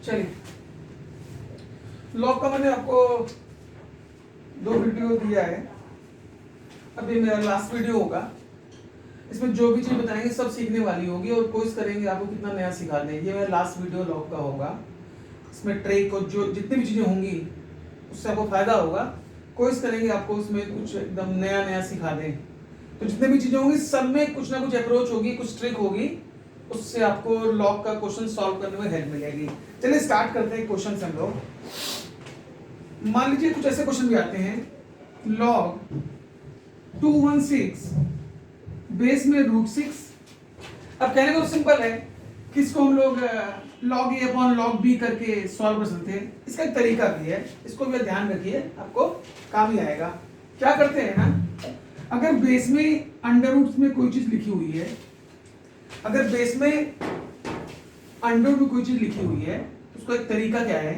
चलिए, लॉग का मैंने आपको 2 वीडियो दिया है। अभी मेरा लास्ट वीडियो होगा। इसमें जो भी चीज़ बताएंगे सब सीखने वाली होगी और कोशिश करेंगे आपको कितना नया सिखा दें। ये मेरा लास्ट वीडियो लॉग का होगा। इसमें ट्रिक और जो जितनी भी चीज़ें होंगी उससे आपको फ़ायदा होगा। कोशिश करेंगे आपको उसमें कुछ एकदम नया नया सिखा दें। तो जितने भी चीज़ें होंगी सब में कुछ ना कुछ अप्रोच होगी, कुछ ट्रिक होगी, उससे आपको लॉग का क्वेश्चन सॉल्व करने में हेल्प मिलेगी। चलिए स्टार्ट करते हैं क्वेश्चन से हम लोग। मान लीजिए कुछ ऐसे क्वेश्चन भी आते हैं, लॉग 216 बेस में √6। अब कहने को सिंपल है कि इसको हम लोग log a upon log b करके सॉल्व कर सकते हैं। इसका एक तरीका भी है, इसको भी ध्यान रखिए, आपको काम ही आएगा। क्या करते हैं ना, अगर बेस में अंडर रूट में कोई चीज लिखी हुई है, अगर बेस में अंडर रूट में कोई चीज लिखी हुई है, उसका एक तरीका क्या है,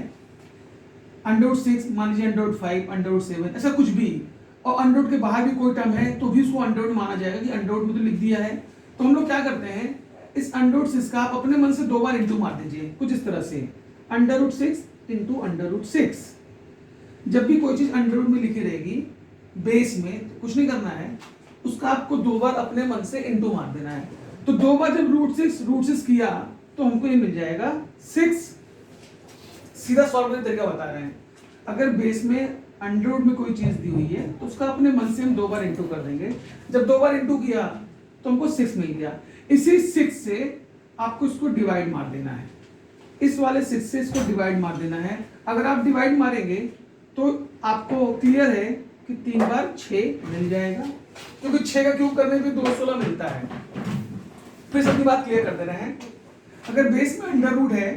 √6 मान लीजिए √5 √7 ऐसा कुछ भी, और अंडर रूट के बाहर भी कोई टर्म है तो भी उसको अंडर रूट माना जाएगा कि अंडर रूट में तो लिख दिया है। तो हम लोग क्या करते हैं, इस √6 का आप अपने मन से 2 बार इंटू मार दीजिए, कुछ इस तरह से √6 इंटू √6। जब भी कोई चीज अंडर रूट में लिखी रहेगी बेस में, तो कुछ नहीं करना है, उसका आपको 2 बार अपने मन से इंटू मार देना है। तो 2 बार जब √6 किया तो हमको ये मिल जाएगा 6। सीधा सॉल्व करने का तरीका बता रहे हैं। अगर बेस में अंडर रूट में कोई चीज दी हुई है तो उसका अपने मन से हम 2 बार इंटू कर देंगे। जब 2 बार इंटू किया तो हमको 6 मिल गया। इसी 6 से आपको इसको डिवाइड मार देना है, इस वाले 6 से इसको डिवाइड मार देना है। अगर आप डिवाइड मारेंगे तो आपको क्लियर है कि 3 बार 6 मिल जाएगा, क्योंकि 6 का क्यूब करने पे 216 मिलता है। फिर सबकी बात क्लियर कर दे रहे हैं। अगर बेस में अंडर रूट है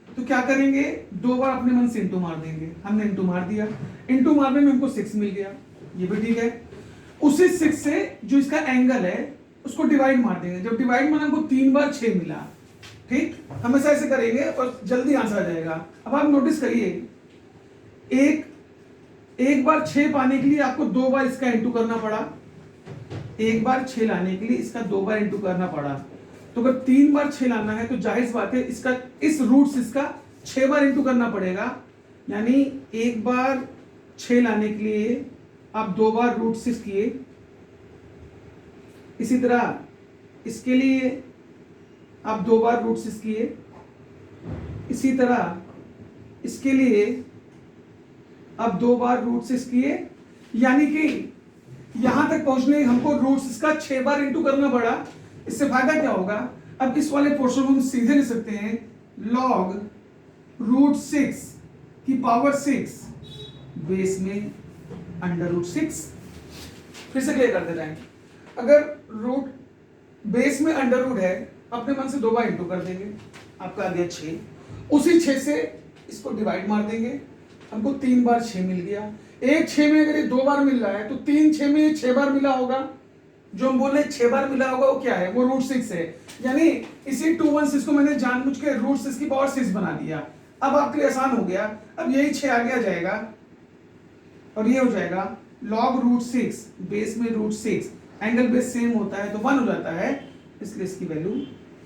तो क्या करेंगे, 2 बार अपने मन से इंटू मार देंगे। हमने इंटू मार दिया, इंटू मारने में हमको 6 मिल गया, ये भी ठीक है। उसी 6 से जो इसका एंगल है उसको डिवाइड मार देंगे। जब डिवाइड मारा हमको 3 बार 6 मिला। ठीक, हमेशा ऐसे करेंगे और जल्दी आंसर आ जाएगा। अब आप नोटिस करिए, एक बार 6 पाने के लिए आपको 2 बार इसका इंटू करना पड़ा, एक बार 6 लाने के लिए इसका 2 बार इंटू करना पड़ा। तो अगर 3 बार 6 लाना है तो जाहिर बात है इसका इस रूट से इसका 6 बार इंटू करना पड़ेगा। यानी एक बार 6 लाने के लिए आप 2 बार √6 किए, इसी तरह इसके लिए आप 2 बार √6 किए, इसी तरह इसके लिए आप 2 बार √6 किए। यानी कि यहां तक पहुंचने हमको √6 का 6 बार इंटू करना पड़ा। इससे फायदा क्या होगा, अब इस वाले पोर्शन को हम सीधे लिख सकते हैं, log √6 की पावर 6 बेस में √6। फिर से क्लियर कर दे रहे हैं। अगर रूट बेस में अंडर रूट है, अपने मन से 2 बार इंटू कर देंगे, आपका आ गया 6। उसी 6 से इसको डिवाइड मार देंगे, हमको 3 बार 6 मिल गया। एक 6 में अगर ये 2 बार मिल रहा है तो 3 6 में ये 6 बार मिला होगा। जो हम बोल रहे हैं 6 बार मिला होगा वो क्या है, वो √6 है। यानी इसी 216 को मैंने जानबूझ के √6 की पावर 6 बना दिया। अब आपके लिए आसान हो गया। अब यही 6 आगे आ जाएगा और ये हो जाएगा log √6 बेस में √6, एंगल बेस सेम होता है तो 1 हो जाता है, इसलिए इसकी वैल्यू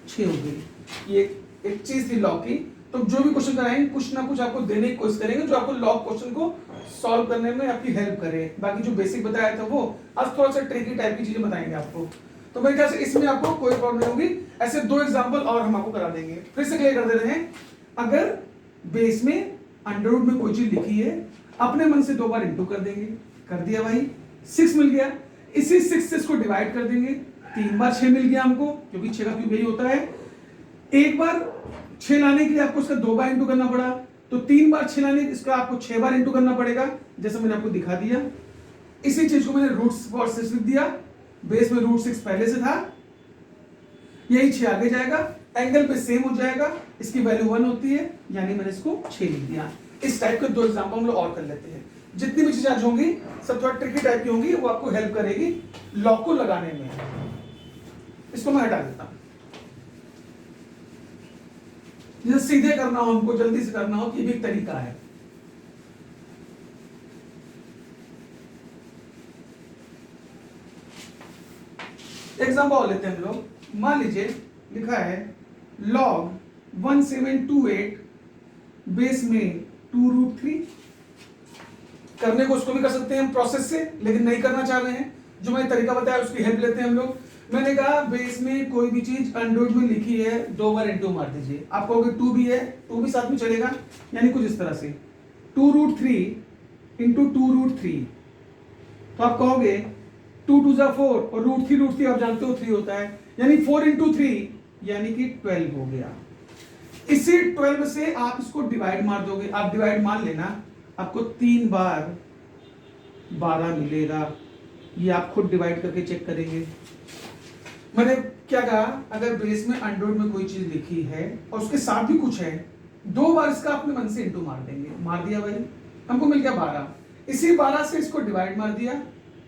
6 हो गई। ये एक चीज थी लॉग की। तो जो भी क्वेश्चन कराएंगे कुछ ना कुछ आपको देने की कोशिश करेंगे जो आपको लॉग क्वेश्चन को सॉल्व करने में आपकी हेल्प करे। बाकी जो बेसिक बताया था वो, आज थोड़ा सा ट्रिकी टाइप की चीजें बताएंगे आपको। तो मेरे ख्याल से इसमें आपको कोई प्रॉब्लम नहीं होगी। ऐसे 2 एग्जांपल और हम आपको करा देंगे। फिर से क्लियर कर दे रहे हैं, अगर बेस में अंडर रूट में कोई चीज लिखी है, अपने मन से 2 बार इंटू कर देंगे, कर दिया भाई, 6 मिल गया। इसी 6 से इसको डिवाइड कर देंगे, 3 बार 6 मिल गया हमको, क्योंकि 6 का क्यूब यही होता है। एक बार 6 लाने के लिए आपको इसका 2 बार इंटू करना पड़ा, तो 3 बार 6 लाने इसका आपको 6 बार इंटू करना पड़ेगा, जैसा मैंने आपको दिखा दिया। इसी चीज को मैंने √6 लिख दिया, बेस में √6 पहले से था, यही 6 आगे जाएगा, एंगल पे सेम हो जाएगा, इसकी वैल्यू 1 होती है, यानी मैंने इसको 6 लिख दिया। इस टाइप के 2 एग्जांपल हम लोग और कर लेते हैं। जितनी भी चीजें आज होंगी सब थोड़ा ट्रिकी टाइप की होंगी, वो आपको हेल्प करेगी लॉग को लगाने में। इसको मैं हटा देता हूं। जैसे सीधे करना हो, हमको जल्दी से करना हो, ये भी एक तरीका है। एग्जांपल और लेते हैं हम लोग। मान लीजिए लिखा है log 1728 बेस में 2√3। करने को उसको भी कर सकते हैं हम प्रोसेस से, लेकिन नहीं करना चाह रहे हैं। जो मैंने तरीका बताया उसकी हेल्प लेते हैं हम लोग। मैंने कहा बेस में कोई भी चीज अंडरवुड में लिखी है 2 बार इंटू मार दीजिए। आप कहोगे 2 भी है, 2 भी साथ में चलेगा, यानी कुछ इस तरह से 2√3 इंटू 2√3। तो आप कहोगे 2 2 जा 4 और √3 आप जानते हो 3 होता है, यानी 4 इंटू 3 यानी कि 12 हो गया। इसी 12 से आप इसको डिवाइड मार दोगे। आप डिवाइड मान लेना, आपको 3 बार 12 मिलेगा। ये आप खुद डिवाइड करके चेक करेंगे। मैंने क्या कहा, अगर बेस में अंडरवुड में कोई चीज लिखी है और उसके साथ भी कुछ है, 2 बार इसका अपने मन से इंटू मार देंगे। मार दिया भाई, हमको मिल गया 12। इसी 12 से इसको डिवाइड मार दिया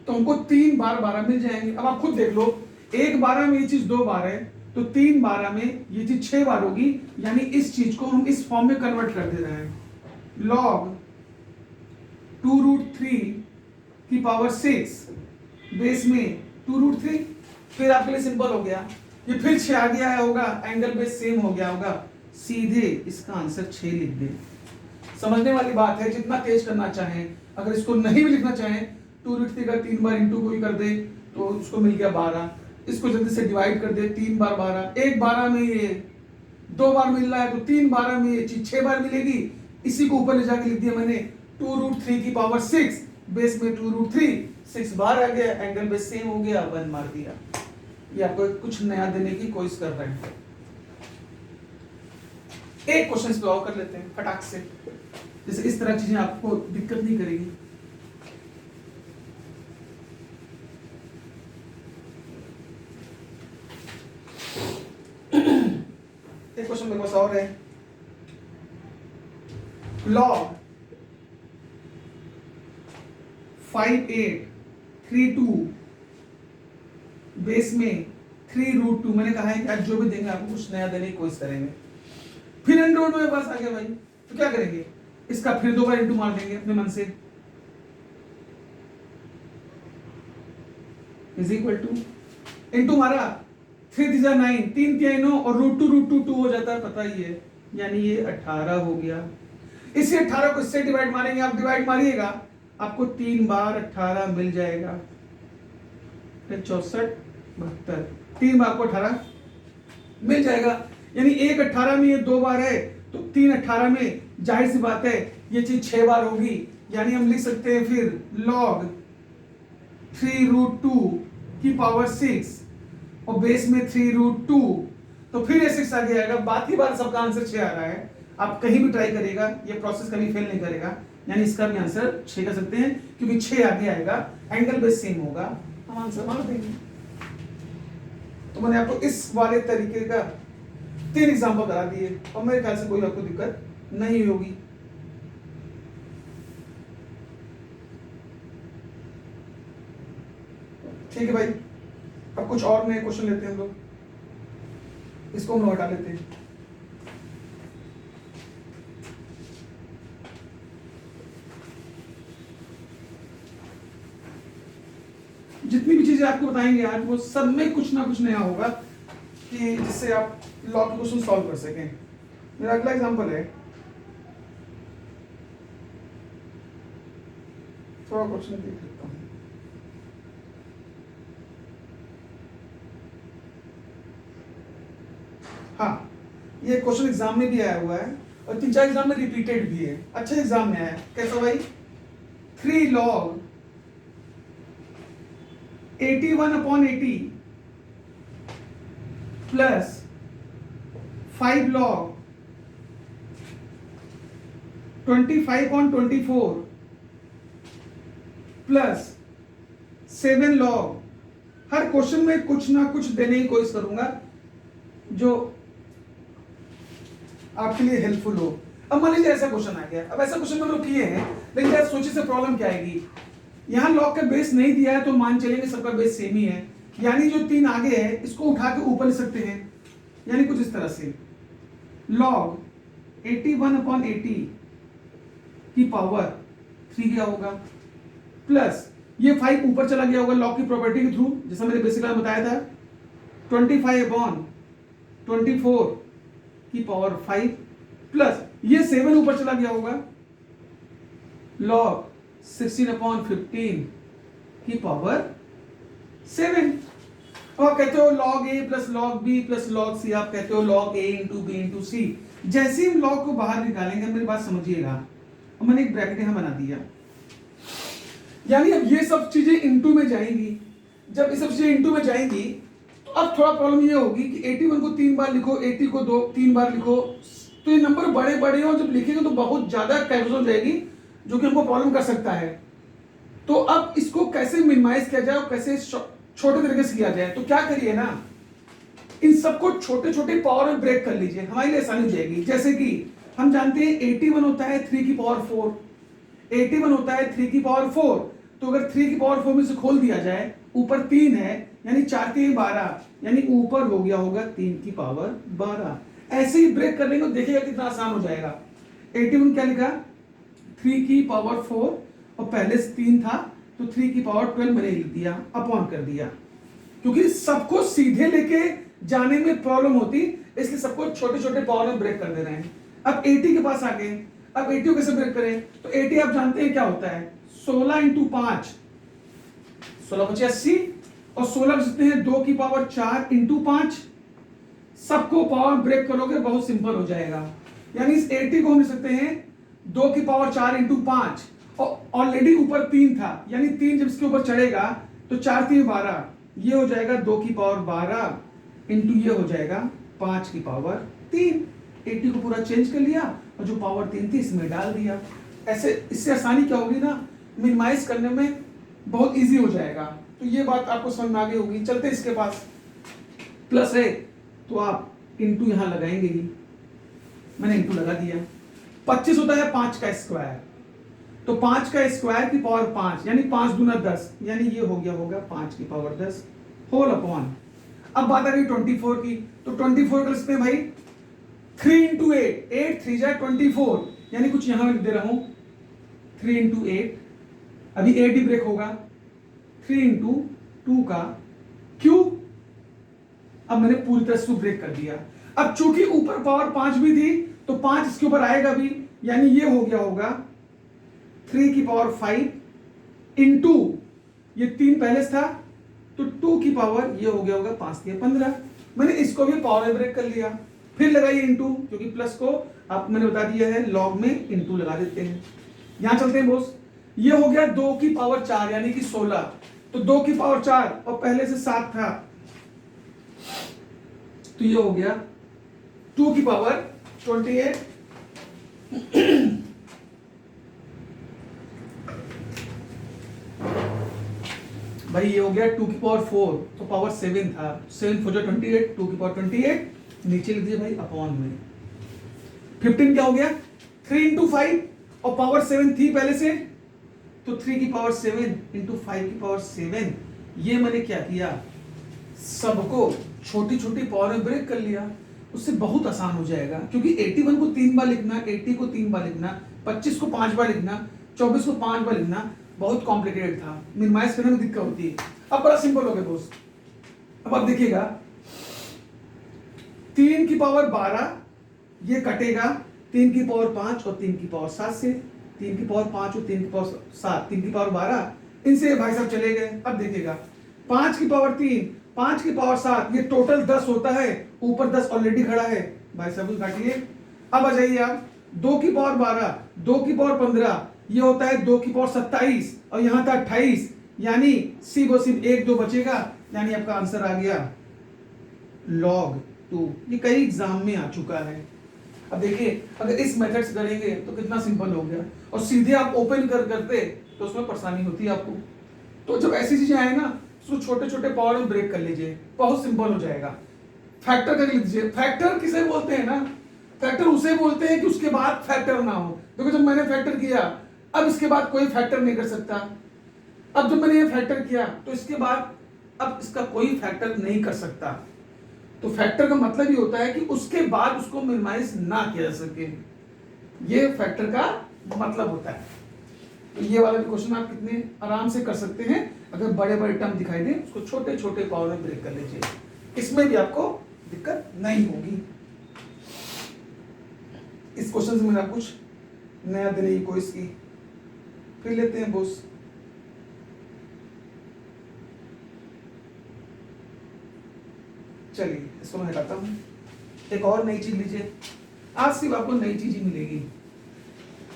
तो हमको 3 बार 12 मिल जाएंगे। अब आप खुद देख लो, एक 12 में ये चीज 2 बार है, तो 3 12 में ये चीज 6 बार होगी, यानी इस चीज को हम इस फॉर्म में कन्वर्ट कर दे रहे हैं। log 2√3 की पावर 6 बेस में 2√3। फिर आपके लिए सिंपल हो गया, ये फिर 6 आ गया होगा, एंगल बेस सेम हो गया होगा, सीधे इसका आंसर 6 लिख दे। समझने वाली बात है, जितना तेज करना चाहें। अगर इसको नहीं भी लिखना चाहें, 2√3 का 3 बार इंटू कोई कर दे तो उसको मिल गया 12। इसको जल्दी से डिवाइड कर दे, 3 बार 12, एक 12 में ये 2 बार मिल रहा है, तो 3 12 में ये चीज 6 बार मिलेगी। इसी को ऊपर ले जाके लिख दिया मैंने 2√3 की पावर 6 बेस में 2√3, 6 बार आ गया, एंगल बेस सेम हो गया, 1 मार दिया। ये आपको कुछ नया देने की कोशिश कर रहे हैं। एक क्वेश्चन इस पे और कर लेते हैं फटाक से, जैसे इस तरह चीजें आपको दिक्कत नहीं करेगी। एक क्वेश्चन मेरे पास और है, log 5832 बेस में 3√2। मैंने कहा है कि आज जो भी देंगे आपको कुछ नया देने की कोशिश करेंगे। फिर अंडरवुड में पास आ गया भाई, तो क्या करेंगे, इसका फिर 2 बार इंटू मार देंगे अपने मन से, इज इक्वल टू, इंटू मारा 3 3 9, 3 3 9 और √2 हो जाता है, पता ही है, यानी ये 18 हो गया। इसी 18 को इससे डिवाइड मारेंगे, आप डिवाइड मारिएगा, आपको 3 बार 18 मिल जाएगा, 64 72, 3 बार को 18 मिल जाएगा। यानी एक 18 में ये 2 बार है, तो 3 18 में जाहिर सी बात है ये चीज 6 बार होगी। यानी हम लिख सकते हैं फिर log 3√2 की पावर 6 और बेस में 3√2, तो फिर ये 6 आगे आएगा। बाकी बार सबका आंसर 6 आ रहा है। आप कहीं भी ट्राई करिएगा, ये प्रोसेस कभी फेल नहीं करेगा। यानी इसका भी आंसर 6 कर सकते हैं, क्योंकि 6 आगे आएगा, एंगल बेस सेम होगा, हम आंसर मार देंगे। तो मैंने आपको इस वाले तरीके का 3 एग्जाम्पल करा दिए, और मेरे ख्याल से कोई आपको दिक्कत नहीं होगी। ठीक है भाई, अब कुछ और नए क्वेश्चन लेते हैं हम लोग, इसको हम हटा लेते हैं। जितनी भी चीजें आपको बताएंगे आज, वो सब में कुछ ना कुछ नया होगा कि जिससे आप लॉ के क्वेश्चन सॉल्व कर सकें। मेरा अगला एग्जांपल है, थोड़ा क्वेश्चन देख लेता हूं। हाँ, ये क्वेश्चन एग्जाम में भी आया हुआ है और 3 4 एग्जाम में रिपीटेड भी है। अच्छा एग्जाम में आया है, कैसा भाई, 3 log 81/80 plus 5 log 25/24 plus 7 log। हर क्वेश्चन में कुछ ना कुछ देने की कोशिश करूंगा जो आपके लिए हेल्पफुल हो। अब मान लीजिए ऐसा क्वेश्चन आ गया, अब ऐसा क्वेश्चन हम लोग किए हैं, लेकिन यार सोचिए से प्रॉब्लम क्या आएगी। यहां लॉग का बेस नहीं दिया है तो मान चलेंगे सबका बेस सेम ही है, यानी जो 3 आगे है इसको उठा के ऊपर ले सकते हैं, यानी कुछ इस तरह से log 81/80 की पावर 3 क्या होगा, प्लस ये 5 ऊपर चला गया होगा लॉग की प्रॉपर्टी के थ्रू, जैसा मैंने बेसिक में बताया था, 25/24 की पावर 5 प्लस ये 7 ऊपर चला गया होगा, log 16/15 की पावर 7। और कहते हो log a plus log b plus log c, आप कहते हो log a into b into c। जैसे ही हम log को बाहर निकालेंगे, मेरी बात समझिएगा, और मैंने एक ब्रैकेट यहां बना दिया, यानी अब ये सब चीजें इंटू में जाएंगी। जब ये सब चीजें इंटू में जाएंगी तो अब थोड़ा प्रॉब्लम ये होगी कि 81 को 3 बार लिखो, 80 को 3 बार लिखो, तो ये नंबर बड़े बड़े हो, जब लिखेंगे तो बहुत ज्यादा कैलकुलेशन हो जाएगी, जो कि हमको प्रॉब्लम कर सकता है। तो अब इसको कैसे मिनिमाइज किया जाए और कैसे छोटे तरीके से किया जाए, तो क्या करिए ना, इन सबको छोटे छोटे पावर में ब्रेक कर लीजिए, हमारे लिए आसानी हो जाएगी। जैसे कि हम जानते हैं 81 होता है 3 की पावर 4, 81 होता है 3 की पावर 4, तो अगर 3 की पावर 4 में से खोल दिया जाए, ऊपर 3 है, यानी 4 3 12, यानी ऊपर हो गया होगा 3 की पावर 12। ऐसे ही ब्रेक कर लेंगे तो देखिएगा कितना आसान हो जाएगा। 81 क्या लिखा, 3 की पावर 4, और पहले से 3 था तो 3 की पावर 12 मैंने लिख दिया, अपॉन कर दिया, क्योंकि सबको सीधे लेके जाने में प्रॉब्लम होती, इसलिए सबको छोटे छोटे पावर में ब्रेक कर दे रहे हैं। अब 80 के पास आ गए, अब 80 को कैसे ब्रेक करें, तो 80 आप जानते हैं क्या होता है, 16 इंटू 5, 16 × 80, और 16 जितने हैं 2 की पावर 4 इंटू 5। सबको पावर ब्रेक करोगे बहुत सिंपल हो जाएगा, यानी इस 80 को हम लिख सकते हैं 2 की पावर 4 इंटू 5, और ऑलरेडी ऊपर 3 था, यानी 3 जब इसके ऊपर चढ़ेगा तो 4 3 12, ये हो जाएगा 2 की पावर 12 इंटू ये हो जाएगा 5 की पावर 3। 80 को पूरा चेंज कर लिया और जो पावर 3 थी इसमें डाल दिया। ऐसे इससे आसानी क्या होगी ना, मिनिमाइज करने में बहुत इजी हो जाएगा। तो ये बात आपको समझ में आ गई होगी। चलते इसके पास प्लस है तो आप इंटू यहां लगाएंगे ही, मैंने इंटू लगा दिया। 25 होता है 5 का स्क्वायर, तो 5 का स्क्वायर की पावर 5, यानी 5 दूना 10, यानी ये हो गया होगा 5 की पावर 10 होल अपॉन। अब बात आ गई 24 की, तो 24 का इसमें भाई 3 इंटू 8, 8 3 जा 24, यानी कुछ यहां लिख दे रहा हूं 3 इंटू 8, अभी 8 ही ब्रेक होगा, 3 इंटू 2 का क्यूब। अब मैंने पूरी तरह से ब्रेक कर दिया। अब चूंकि ऊपर पावर 5 भी थी तो 5 इसके ऊपर आएगा भी, यानी ये हो गया होगा 3 की पावर 5 इंटू ये 3 पहले से था तो 2 की पावर ये हो गया होगा 5 के 15। मैंने इसको भी पावर में ब्रेक कर लिया, फिर लगाइए इंटू, क्योंकि प्लस को आप मैंने बता दिया है लॉग में इंटू लगा देते हैं। यहां चलते हैं बोस, ये हो गया 2 की पावर 4 यानी कि 16, तो 2 की पावर 4 और पहले से 7 था तो ये हो गया 2 की पावर 28। भाई ये हो गया 2 की पावर 4, तो पावर 7 था, 7 4 28, 2 की पावर 28, नीचे लिख दिया भाई अपॉन में। 15 क्या हो गया 3 इंटू 5, और पावर 7 थी पहले से, तो 3 की पावर 7 इंटू 5 की पावर 7। ये मैंने क्या किया, सबको छोटी छोटी पावर में ब्रेक कर लिया, उससे बहुत आसान हो जाएगा। क्योंकि 81 को 3 बार लिखना, 80 को 3 बार लिखना, 25 को 5 बार लिखना, 24 को 5 बार लिखना बहुत कॉम्प्लिकेटेड था, मिनिमाइज करने में दिक्कत होती है। अब बड़ा सिंपल हो गया दोस्त। अब आप देखिएगा 3 की पावर 12 ये कटेगा 3 की पावर 5 और 3 की पावर 7 से, 3 की पावर 5 और 3 की पावर 7, 3 की पावर 12, इनसे भाई साहब चले गए। अब देखिएगा 5 की पावर 3, 5 की पावर 7, ये टोटल 10 होता है, ऊपर 10 ऑलरेडी खड़ा है भाई साहब काटिए। अब आ जाइए आप 2 की पावर 12, 2 की पावर 15, ये होता है 2 की पावर 27, और यहां था 28, यानी सिर्फ और सिर्फ 1 2 बचेगा, यानी आपका आंसर आ गया log 2। ये कई एग्जाम में आ चुका है। अब देखिए अगर इस मेथड से करेंगे तो कितना सिंपल हो गया, और सीधे आप ओपन करते तो उसमें परेशानी होती है आपको। तो जब ऐसी चीजें आए ना, उसको छोटे छोटे पावर में ब्रेक कर लीजिए, बहुत सिंपल हो जाएगा। फैक्टर कर लीजिए। फैक्टर किसे बोलते हैं ना, फैक्टर उसे बोलते हैं कि उसके बाद फैक्टर ना हो। देखो जब मैंने फैक्टर किया, अब इसके बाद कोई फैक्टर नहीं कर सकता। अब जब मैंने ये फैक्टर किया तो इसके बाद अब इसका कोई फैक्टर नहीं कर सकता। तो फैक्टर का मतलब ये होता है कि उसके बाद उसको मिनिमाइज ना किया जा सके, ये फैक्टर का मतलब होता है। तो ये वाला भी क्वेश्चन आप कितने आराम से कर सकते हैं, अगर बड़े बड़े टर्म दिखाई दे उसको छोटे छोटे पावर में ब्रेक कर लीजिए, इसमें भी आपको दिक्कत नहीं होगी। इस क्वेश्चन से मैंने आपको कुछ नया देने की कोशिश की। फिर लेते हैं बॉस, चलिए इसको मैं हटाता हूँ। एक और नई चीज लीजिए, आज सिर्फ आपको नई चीज ही मिलेगी,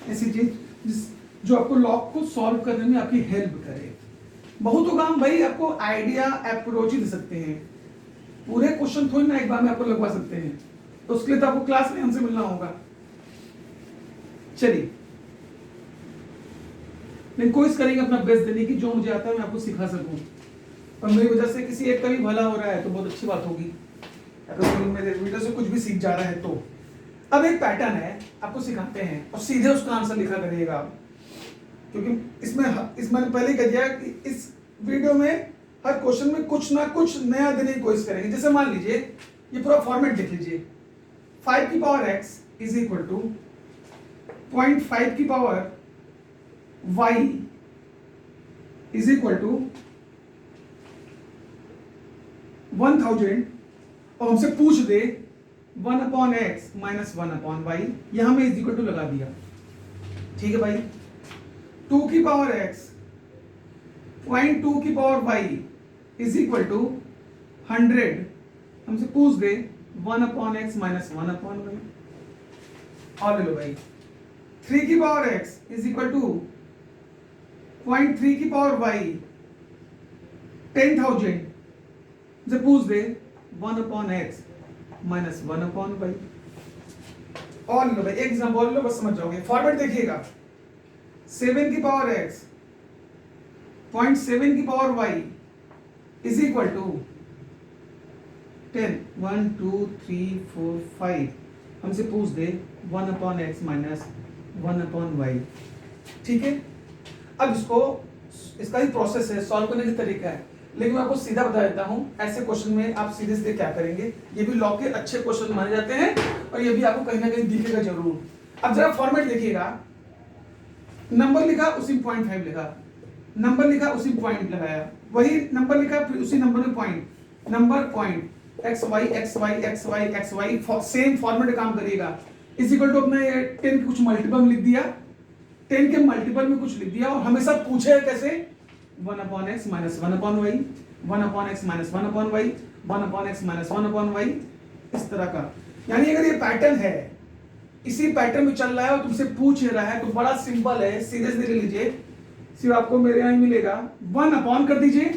ऐसी चीज जो आपको लॉग को सॉल्व करने में आपकी हेल्प करे। बहुत होगा हम भाई आपको आइडिया अप्रोच ही दे सकते हैं, पूरे क्वेश्चन थोड़ी ना एक बार में आपको लगवा सकते हैं, तो उसके लिए तो आपको क्लास में हमसे मिलना होगा। चलिए मैं कोशिश करेंगे अपना बेस्ट देने की, जो मुझे आता है मैं आपको सिखा सकूं, और मेरी वजह से किसी एक का भी भला हो रहा है तो बहुत अच्छी बात होगी, अगर मेरे वीडियो से कुछ भी सीख जा रहा है तो। अब एक पैटर्न है, आपको सिखाते हैं और सीधे उसका आंसर लिखा करिएगा आप, क्योंकि इसमें पहले ही कह दिया कि इस वीडियो में हर क्वेश्चन में कुछ ना कुछ नया देने की कोशिश करेंगे। जैसे मान लीजिए ये पूरा फॉर्मेट देख लीजिए, 5 की power x is equal to 0.5 की power y is equal to 1000, और हमसे पूछ दे 1/x माइनस 1/y, यहां में इज इक्वल टू लगा दिया, ठीक है भाई। 2 की पावर x 0.2 की power y is equal to 100, हमसे पूछ दे 1/x माइनस 1/y, और ले लो भाई। 3 की power x is equal to 0.3 की पावर y 10,000, से पूछ दे 1/x माइनस 1/y, और लो भाई एक एग्जांपल लो, बस समझ जाओगे। फॉर्मेट देखिएगा, 7 की पावर x 0.7 की power y is equal to 10, 1 2 3 4 5, हमसे पूछ दे 1/x माइनस 1/y, ठीक है। अब इसका ही प्रोसेस है, सॉल्व करने का तरीका है, लेकिन मैं आपको सीधा बता देता हूं, ऐसे क्वेश्चन में आप सीधे सीधे क्या करेंगे, ये भी लॉ के अच्छे क्वेश्चन माने जाते हैं और ये भी आपको कहीं ना कहीं दिखेगा जरूर। अब जरा फॉर्मेट देखिएगा, नंबर लिखा उसी 0.5 लिखा, नंबर लिखा उसी पॉइंट लगाया, वही नंबर लिखा फिर उसी नंबर में point, number point, X Y X Y X Y X Y, same format में काम करिएगा। इज इक्वल टू अपने 10 के कुछ मल्टीपल में लिख दिया, 10 के मल्टीपल में कुछ लिख दिया, और हमेशा पूछे कैसे 1/x minus 1/y, 1/x minus 1/y, 1/x minus 1/y, इस तरह का। यानी अगर ये पैटर्न है, इसी पैटर्न में चल रहा है और तुमसे पूछ रहा है, तो बड़ा सिंपल है, सीधे सीधे लीजिए, सिर्फ आपको मेरे यहां मिलेगा 1 कर दीजिए,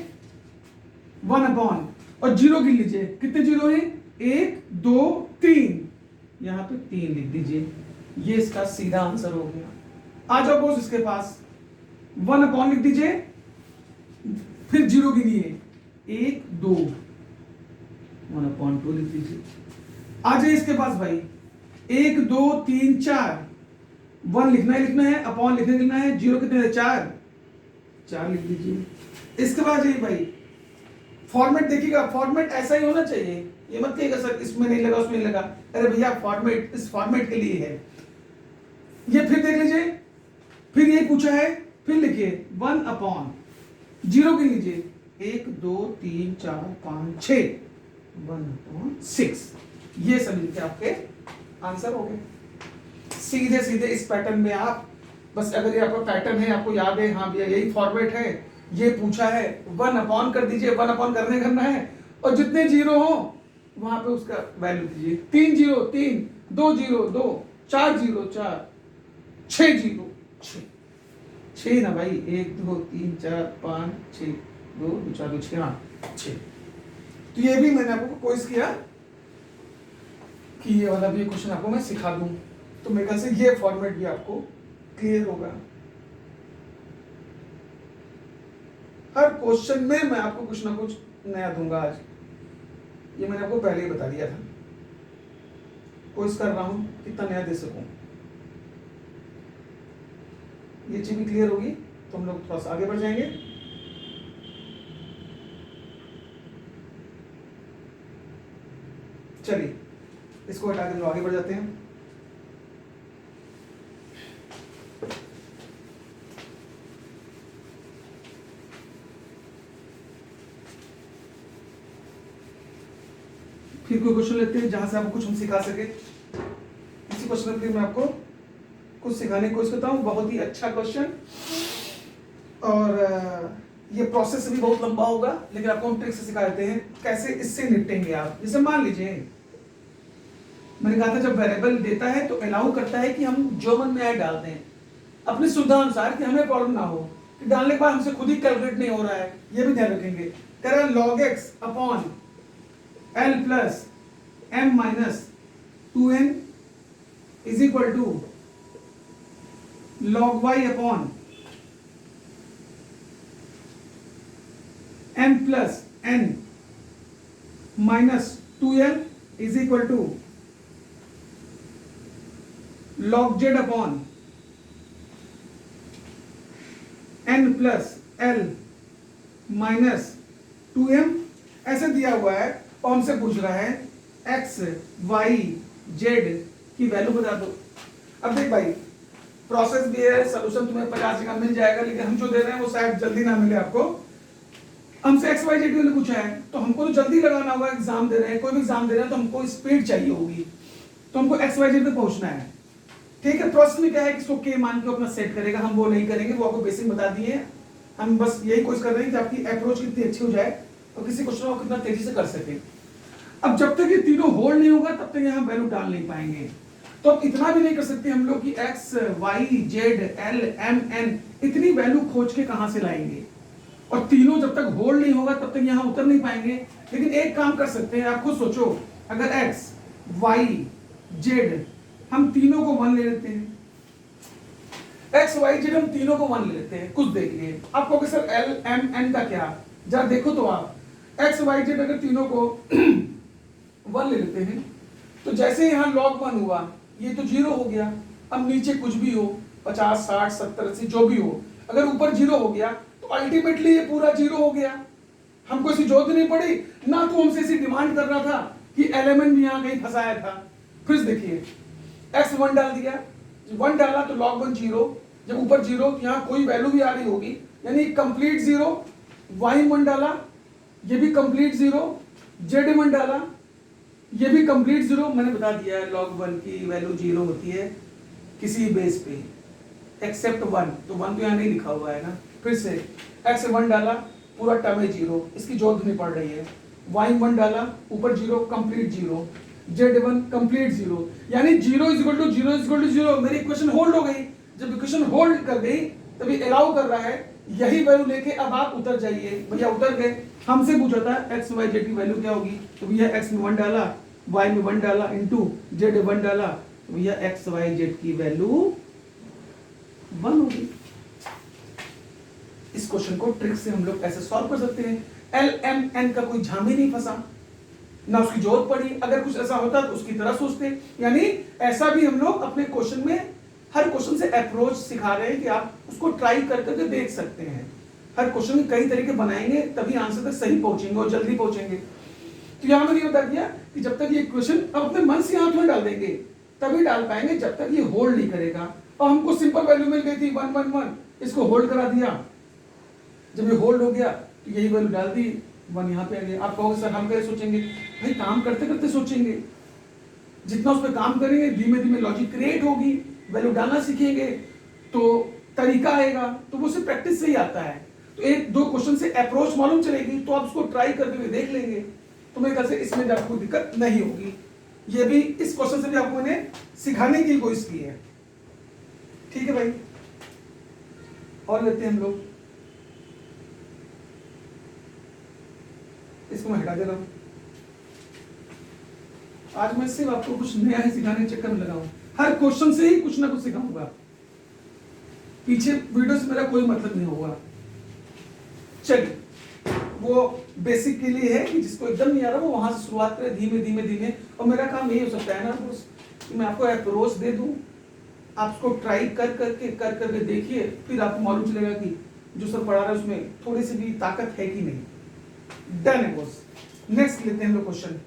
1 और जीरो गिन लीजिए, कितने जीरो हैं, 1 2 3, यहां पे 3 लिख दीजिए, ये इसका सीधा आंसर हो गया। आ जाओ बॉस इसके पास, 1 लिख दीजिए, फिर जीरो गिनिए, 1 2, 1/2 लिख दीजिए। आ जाइए इसके पास भाई, 1 2 3 4, 1 लिखना है, अपॉन लिखना है, जीरो कितने थे 4 लिख दीजिए। इसके बाद जाइए भाई, फॉर्मेट देखिएगा, फॉर्मेट ऐसा ही होना चाहिए, ये मत कहिएगा सर इसमें नहीं लगा उसमें नहीं लगा, अरे भैया फॉर्मेट इस फॉर्मेट के लिए है। ये फिर देख लीजिए, फिर ये पूछा है, फिर लिखिए 1/, जीरो गिन लीजिए, 1 2 3 4 5 6, 1/6, ये सब लिखे आपके आंसर हो गए। सीधे सीधे इस पैटर्न में आप बस, अगर ये आपका पैटर्न है, आपको याद है, हाँ भैया यही फॉर्मेट है, ये पूछा है, 1 कर दीजिए, 1 करना है, और जितने जीरो हो वहां पे उसका वैल्यू दीजिए, 3 0 3, 2 0 2, 4 0 4, 6 0 6 ना भाई, 1 2 3 4 5 6, 2 2 4 2 6, हाँ 6। तो ये भी मैंने आपको कोशिश किया कि ये वाला भी क्वेश्चन आपको मैं सिखा दूं, तो मेरे ख्याल से ये फॉर्मेट भी आपको क्लियर होगा। हर क्वेश्चन में मैं आपको कुछ ना कुछ नया दूंगा आज, ये मैंने आपको पहले ही बता दिया था, कोशिश कर रहा हूं कितना नया दे सकूं। ये चीज भी क्लियर होगी तो हम लोग थोड़ा सा आगे बढ़ जाएंगे। चलिए इसको हटा के हम लोग आगे बढ़ जाते हैं। फिर कोई क्वेश्चन लेते हैं जहां से आपको कुछ हम सिखा सके। इसी इसी क्वेश्चन के लिए मैं आपको कुछ सिखाने की कोशिश करता हूँ। बहुत ही अच्छा क्वेश्चन, और ये प्रोसेस भी बहुत लंबा होगा, लेकिन आपको हम ट्रिक से सिखा देते हैं कैसे इससे निपटेंगे आप। जैसे मान लीजिए मैंने कहा था जब वेरिएबल देता है तो अलाउ करता है कि हम जो मन में आए डाल दें अपनी सुविधा अनुसार, कि हमें प्रॉब्लम ना हो कि डालने के बाद हमसे खुद ही कैलकुलेट नहीं हो रहा है। ये भी ध्यान रखेंगे। कह रहा है log x upon l plus m minus 2n is equal to log y upon m plus n minus 2l is equal to log z upon n plus l minus 2m ऐसे दिया हुआ है, और हमसे पूछ रहा है x y z की वैल्यू बता दो। अब देख भाई, प्रोसेस भी है, सॉल्यूशन तुम्हें 50 जगह मिल जाएगा, लेकिन हम जो दे रहे हैं वो शायद जल्दी ना मिले आपको। हमसे x y z की वैल्यू पूछा है तो हमको तो जल्दी लगाना होगा। एग्जाम दे रहे हैं, कोई भी एग्जाम दे रहे हैं तो हमको स्पीड चाहिए होगी, तो हमको x y z पे पहुंचना है। ठीक है, प्रोसेस में क्या है कि इसको के मान के अपना सेट करेगा, हम वो नहीं करेंगे, वो आपको बेसिक बता दिए। हम बस यही कोशिश कर रहे हैं कि आपकी अप्रोच कितनी अच्छी हो जाए और किसी क्वेश्चन को कितना तेजी से कर सके। अब जब तक ये तीनों होल्ड नहीं होगा तब तक यहाँ वैल्यू डाल नहीं पाएंगे। तो अब इतना भी नहीं कर सकते हम लोग कि x y z l m n इतनी वैल्यू खोज के कहां से लाएंगे, और तीनों जब तक होल्ड नहीं होगा तब तक यहाँ उतर नहीं पाएंगे। लेकिन एक काम कर सकते हैं, आप खुद सोचो, अगर x y z हम तीनों को 1 ले लेते हैं, x y z हम तीनों को 1 ले लेते हैं, कुछ देखिए आप कहोगे सर l m n का क्या, जरा देखो तो आप x y z अगर तीनों को 1 ले लेते हैं तो जैसे यहाँ log 1 हुआ ये तो 0 हो गया। अब नीचे कुछ भी हो 50 60 70 80 जो भी हो, अगर ऊपर 0 हो गया तो अल्टीमेटली ये पूरा 0 हो गया। हमको ऐसी जरूरत नहीं पड़ी ना, तो हमसे ऐसी डिमांड कर रहा था कि एलिमेंट भी यहाँ कहीं फंसाया था। फिर देखिए x 1 डाल दिया, 1 डाला तो log 1 0, जब ऊपर 0 यहाँ कोई वैल्यू भी आ रही होगी यानी कंप्लीट 0। y 1 डाला, ये भी कंप्लीट 0, z 1 डाला, ये भी कंप्लीट 0। मैंने बता दिया है log 1 की वैल्यू 0 होती है किसी बेस पे एक्सेप्ट 1, तो 1 तो यहाँ नहीं लिखा हुआ है ना। फिर से x 1 डाला, पूरा टर्म है 0, इसकी जरूरत नहीं पड़ रही है। y 1 डाला, ऊपर 0 कंप्लीट 0, z 1 कंप्लीट 0, यानी 0 is equal to 0 is equal to 0। मेरी इक्वेशन होल्ड हो गई। जब इक्वेशन होल्ड कर गई तभी अलाउ कर रहा है यही वैल्यू लेके अब आप उतर जाइए। भैया उतर गए, हमसे पूछा था x y z की वैल्यू क्या होगी, तो भैया x में 1 डाला, y में 1 डाला इंटू z 1 डाला, तो भैया x y z की वैल्यू 1 होगी। इस क्वेश्चन को ट्रिक से हम लोग ऐसे सॉल्व कर सकते हैं। एल एम एन का कोई झाम ही नहीं फंसा, ना उसकी जरूरत पड़ी। अगर कुछ ऐसा होता तो उसकी तरह सोचते। यानी ऐसा भी हम लोग अपने क्वेश्चन में हर क्वेश्चन से अप्रोच सिखा रहे हैं कि आप उसको ट्राई करके देख सकते हैं। हर क्वेश्चन के कई तरीके बनाएंगे तभी आंसर तक सही पहुंचेंगे और जल्दी पहुंचेंगे। तो यहां मैंने ये बता दिया कि जब तक ये क्वेश्चन अब अपने मन से हाथ में डाल देंगे तभी डाल पाएंगे, जब तक ये होल्ड नहीं करेगा। और हमको सिंपल वैल्यू मिल गई थी 1 1 1, इसको होल्ड करा दिया। जब ये होल्ड हो गया तो यही वैल्यू डाल दी, 1 यहाँ पे आ गया। आप कहोगे सर हम कैसे सोचेंगे? भाई काम करते करते सोचेंगे। जितना उस पर काम करेंगे धीमे धीमे लॉजिक क्रिएट होगी, वैल्यू डालना सीखेंगे तो तरीका आएगा। तो वो सिर्फ प्रैक्टिस से ही आता है। तो एक दो क्वेश्चन से अप्रोच मालूम चलेगी तो आप उसको ट्राई करके भी देख लेंगे, तो मेरे ख्याल से इसमें आपको दिक्कत नहीं होगी। ये भी इस क्वेश्चन से भी आपको मैंने सिखाने की कोशिश की है। ठीक है भाई, और लेते हैं हम लोग। इसको मैं हटा दे रहा हूं। आज मैं सिर्फ आपको कुछ नया ही सिखाने के चक्कर में लगा हूं। हर क्वेश्चन से ही कुछ ना कुछ सिखाऊंगा, पीछे वीडियो से मेरा कोई मतलब नहीं होगा। चलिए, वो बेसिक के लिए है कि जिसको एकदम नहीं आ रहा वो वहां से शुरुआत करे धीमे धीमे धीमे। और मेरा काम यही हो सकता है ना कि मैं आपको अप्रोच दे दूं, आप उसको ट्राई कर करके देखिए, फिर आपको मालूम चलेगा कि जो सर पढ़ा रहा है उसमें थोड़ी सी भी ताकत है कि नहीं। डन है बॉस। नेक्स्ट लेते हैं हम लोग क्वेश्चन।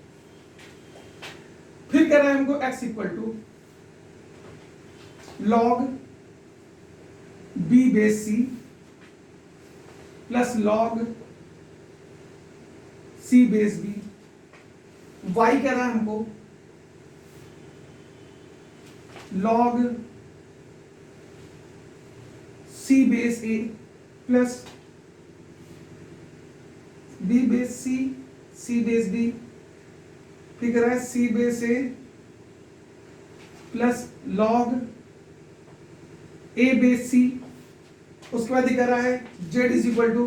फिर कह रहा है हमको x equal to log b base c plus log c base b। y कह रहा है हमको log C base A plus B base C, C base B, फिर कह रहा है C base A plus log A base C, उसके बाद ये कह रहा है z is equal to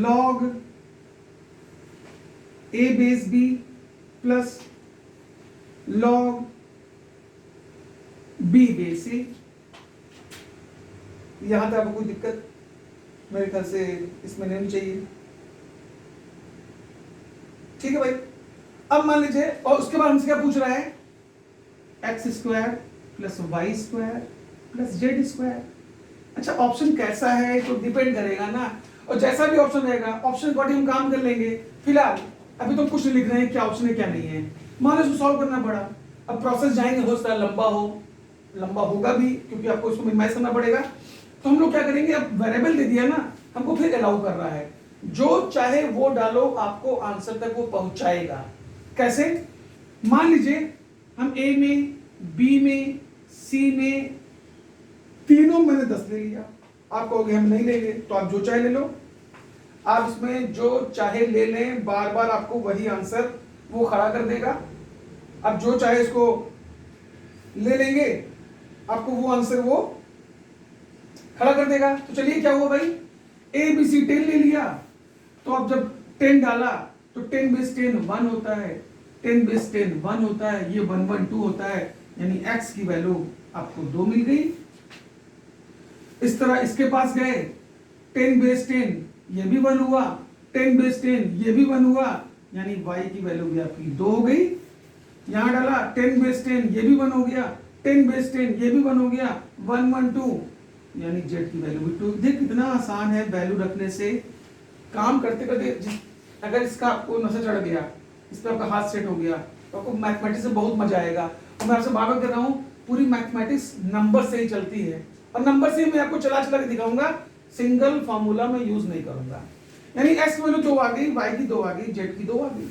log A base B plus log B base A. यहां तक आपको कोई दिक्कत मेरे ख्याल से इसमें नहीं चाहिए, ठीक है भाई। अब मान लीजिए, और उसके बाद हमसे क्या पूछ रहा है, X square plus Y square plus Z square. अच्छा, ऑप्शन कैसा है तो डिपेंड करेगा ना, और जैसा भी ऑप्शन रहेगा ऑप्शन अकॉर्डिंग हम काम कर लेंगे। फिलहाल अभी तो कुछ नहीं लिख रहे हैं क्या ऑप्शन है क्या नहीं है, मान लो इसको सॉल्व करना पड़ा। अब प्रोसेस जाएंगे, हो सकता है लंबा होगा भी, क्योंकि आपको इसको मिनिमाइज करना पड़ेगा। तो हम लोग क्या करेंगे, अब वेरिएबल दे दिया ना, हमको फिर अलाउ कर रहा है, जो चाहे वो डालो, आपको आंसर तक वो पहुंचाएगा। कैसे, मान लीजिए हम ए में, बी में, सी में, तीनों मैंने 10 ले लिया, आप कहोगे हम नहीं लेंगे, तो आप जो चाहे ले लो। आप इसमें जो चाहे ले लें, बार बार आपको वही आंसर वो खड़ा कर देगा। आप जो चाहे इसको ले लेंगे, आपको वो आंसर वो खड़ा कर देगा। तो चलिए क्या हुआ भाई, ए बी सी 10 ले लिया, तो अब जब 10 डाला तो 10 बेस 10 1 होता है, 10 बेस 10 1 होता है, ये 1 1 2 होता है, यानी x की वैल्यू आपको 2 मिल गई। इस तरह इसके पास गए, 10 बेस 10 ये भी 1 हुआ, 10 बेस 10 ये भी 1 हुआ, यानी y की वैल्यू भी आपकी 2 हो गई। यहां डाला 10 बेस 10 ये भी 1 हो गया, 10 बेस 10 ये भी 1 हो गया, 1 1 2, यानी z की वैल्यू भी 2। देख कितना आसान है वैल्यू रखने से, काम करते करते अगर इसका आपको नशा चढ़ गया, इस पर आपका हाथ सेट हो गया, तो आपको मैथमेटिक्स में बहुत मजा आएगा। और मैं आपसे बार बार कर रहा हूँ, पूरी मैथमेटिक्स नंबर से ही चलती है, और नंबर से ही मैं आपको चला चला के दिखाऊंगा, सिंगल फॉर्मूला में यूज नहीं करूंगा। यानी एक्स वैल्यू 2 आ गई, वाई की 2 आ गई, जेड की 2 आ गई।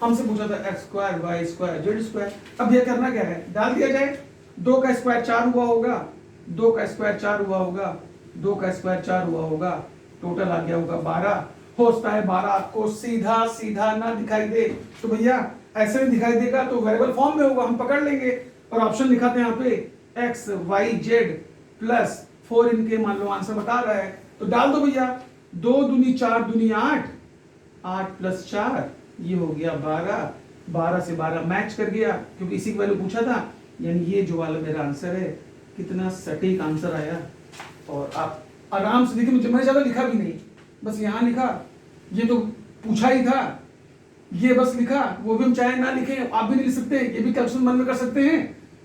हमसे पूछा था X square Y square Z square. अब ये करना क्या है, डाल दिया जाए, 2 का स्क्वायर 4 हुआ होगा, 2 का स्क्वायर 4 हुआ होगा, 2 का स्क्वायर 4 हुआ होगा, टोटल आ गया होगा 12। हो सकता है 12 आपको सीधा सीधा ना दिखाई दे, तो भैया ऐसे में दिखाई देगा तो वेरिएबल फॉर्म में होगा, हम पकड़ लेंगे और ऑप्शन लिखाते हैं यहाँ पे एक्स वाई जेड प्लस 4 इनके, मान लो आंसर बता रहा है तो डाल दो भैया। 2 दूनी 4 दूनी 8, 8 प्लस 4 ये हो गया 12, 12 से 12 मैच कर गया, क्योंकि इसी की वैल्यू पूछा था। यानी ये जो वाला मेरा आंसर है, कितना सटीक आंसर आया। और आप आराम से देखिए, मैंने ज्यादा लिखा भी नहीं, बस यहाँ लिखा, ये तो पूछा ही था, ये बस लिखा, वो भी हम चाहे ना लिखें, आप भी नहीं लिख सकते, ये भी कैप्शन मन में कर सकते हैं।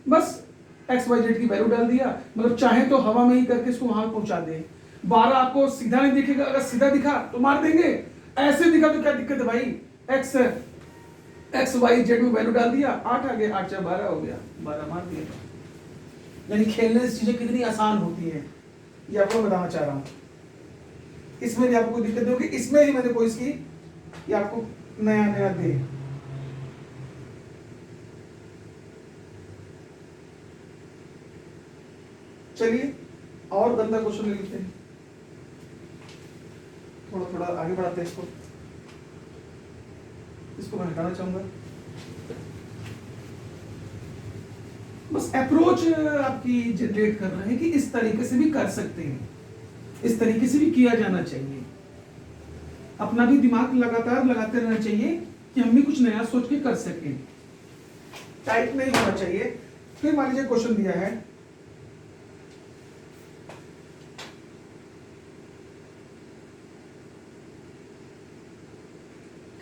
बस एक्स वाई जेड की वैल्यू डाल दिया, मतलब चाहे तो हवा में ही करके इसको वहां पहुंचा दें। 12 आपको सीधा नहीं दिखेगा, अगर सीधा दिखा तो मार देंगे, ऐसे दिखा तो क्या दिक्कत है भाई। एक्स वाई जेड में वैल्यू डाल दिया, 8 आ गया, 8 4 12 हो गया, 12 मार दिया। यानी खेलने से चीजें कितनी आसान होती हैं, ये आपको बताना चाह रहा हूं। इसमें भी आपको कोई दिक्कत नहीं होगी, इसमें ही मैंने कोशिश की कि आपको नया नया दे। चलिए और गंदा क्वेश्चन ले लेते हैं, थोड़ा थोड़ा आगे बढ़ाते हैं इसको मैं हटाना चाहूंगा। बस अप्रोच आपकी जनरेट कर रहे हैं कि इस तरीके से भी कर सकते हैं, इस तरीके से भी किया जाना चाहिए। अपना भी दिमाग लगातार लगाते रहना चाहिए कि हम भी कुछ नया सोच के कर सकें, टाइप नहीं होना चाहिए। फिर मान लीजिए क्वेश्चन दिया है,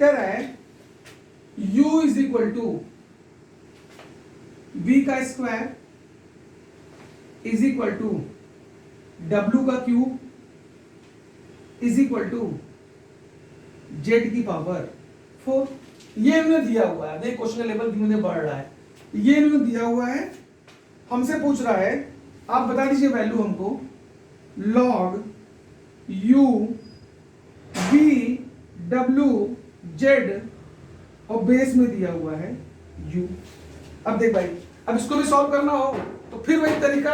कह रहा है u is equal to v का square is equal to w का cube is equal to z की पावर 4। ये इन्होंने दिया हुआ है, देख क्वेश्चन का लेवल धीमे-धीमे बढ़ रहा है। ये इन्होंने दिया हुआ है, हमसे पूछ रहा है आप बता दीजिए वैल्यू हमको, log u v w z और बेस में दिया हुआ है u। अब देख भाई, अब इसको भी सॉल्व करना हो तो फिर वही तरीका।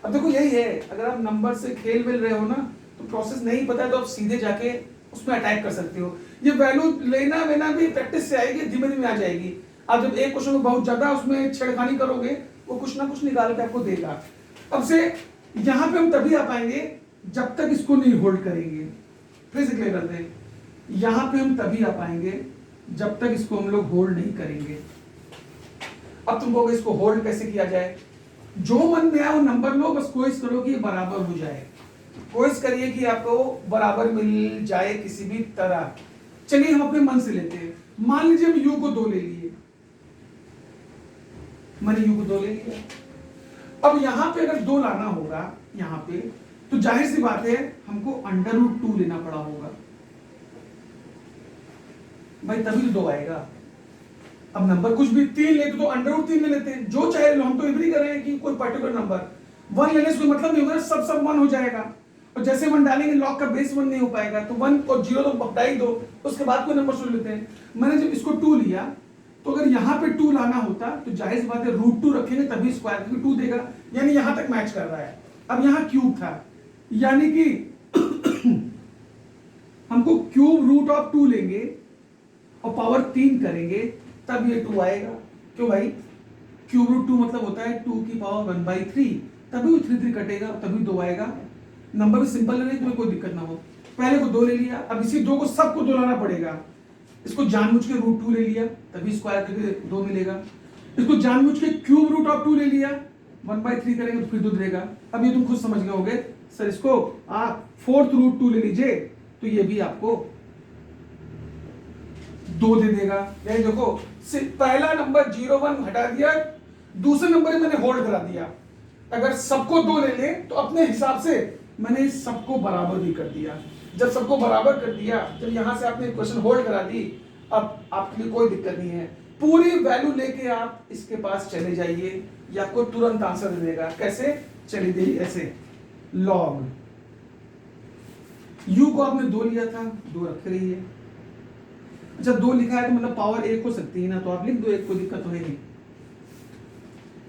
अब देखो यही है, अगर आप नंबर से खेल मिल रहे हो ना, तो प्रोसेस नहीं पता है तो आप सीधे जाके उसमें अटैक कर सकते हो। ये वैल्यू लेना वेना भी प्रैक्टिस से आएगी, धीमे धीमे आ जाएगी। आप जब एक क्वेश्चन को बहुत ज्यादा उसमें छेड़खानी करोगे, वो कुछ ना कुछ निकाल के आपको देगा। अब से यहां पे हम तभी आ पाएंगे जब तक इसको नहीं होल्ड करेंगे। फिर से क्लियर करते हैं, यहां पे हम तभी आ पाएंगे जब तक इसको हम लोग होल्ड नहीं करेंगे। अब तुम कहोगे इसको होल्ड कैसे किया जाए? जो मन में आए वो नंबर लो, बस कोशिश करो कि बराबर हो जाए। कोशिश करिए कि आपको बराबर मिल जाए किसी भी तरह। चलिए हम अपने मन से लेते हैं। मान लीजिए हम u को 2 ले लिए, मैंने u को 2 ले लिया। अब यहां पे अगर 2 लाना होगा यहां पे, तो जाहिर सी बात है हमको √2 लेना पड़ा होगा भाई, तभी तो 2 आएगा। अब नंबर कुछ भी 3 लेते तो √3 ले लेते हैं, जो चाहे लो। हम तो एग्री कर रहे हैं कि कोई पर्टिकुलर नंबर 1 लेने से कोई मतलब नहीं होगा, सब 1 हो जाएगा। और जैसे 1 डालेंगे लॉग का बेस 1 नहीं हो पाएगा, तो 1 और 0 तो हटा ही दो, उसके बाद कोई नंबर सुन लेते हैं। मैंने जब इसको 2 लिया, तो अगर यहाँ पे 2 लाना होता तो जाहिर सी बात है √2 रखेंगे तभी स्क्वायर, क्योंकि 2 देगा, यानी यहां तक मैच कर रहा है। अब यहाँ क्यूब था, यानी कि हमको क्यूब √2 लेंगे और पावर 3 करेंगे, तब ये 2 आएगा। क्यों भाई? क्यूब √2 मतलब होता है 2 की पावर 1/3, तभी वो 3 कटेगा, तभी 2 आएगा। नंबर भी सिंपल है, तुम्हें कोई दिक्कत ना हो। पहले को 2 ले लिया, अब इसी 2 को सबको 2 लाना पड़ेगा। इसको जानबूझ के √2 ले लिया, तभी स्क्वायर करके 2 मिलेगा। इसको जानबूझ के क्यूब √2 ले लिया, 1/3 करेंगे तो फिर 2 देगा। अब ये तुम खुद समझ गए होगे, सर इसको आप 4th √2 ले लीजिए, तो ये भी आपको 2 दे देगा। यानी देखो, पहला नंबर 0 1 हटा दिया, दूसरे नंबर मैंने होल्ड करा दिया। अगर सबको 2 ले ले तो अपने हिसाब से मैंने सबको बराबर भी कर दिया। जब सबको बराबर कर दिया, जब यहां से आपने इक्वेशन होल्ड करा दी, अब आपके लिए कोई दिक्कत नहीं है। पूरी वैल्यू लेके आप इसके पास चले जाइए, ये आपको तुरंत आंसर दे देगा। कैसे? चलिए देखिए, ऐसे लॉग u को आपने 2 लिया था, 2 रख रही है। अच्छा 2 लिखा है तो मतलब पावर 1 हो सकती है ना, तो आप लिख दो 1, कोई दिक्कत तो है नहीं।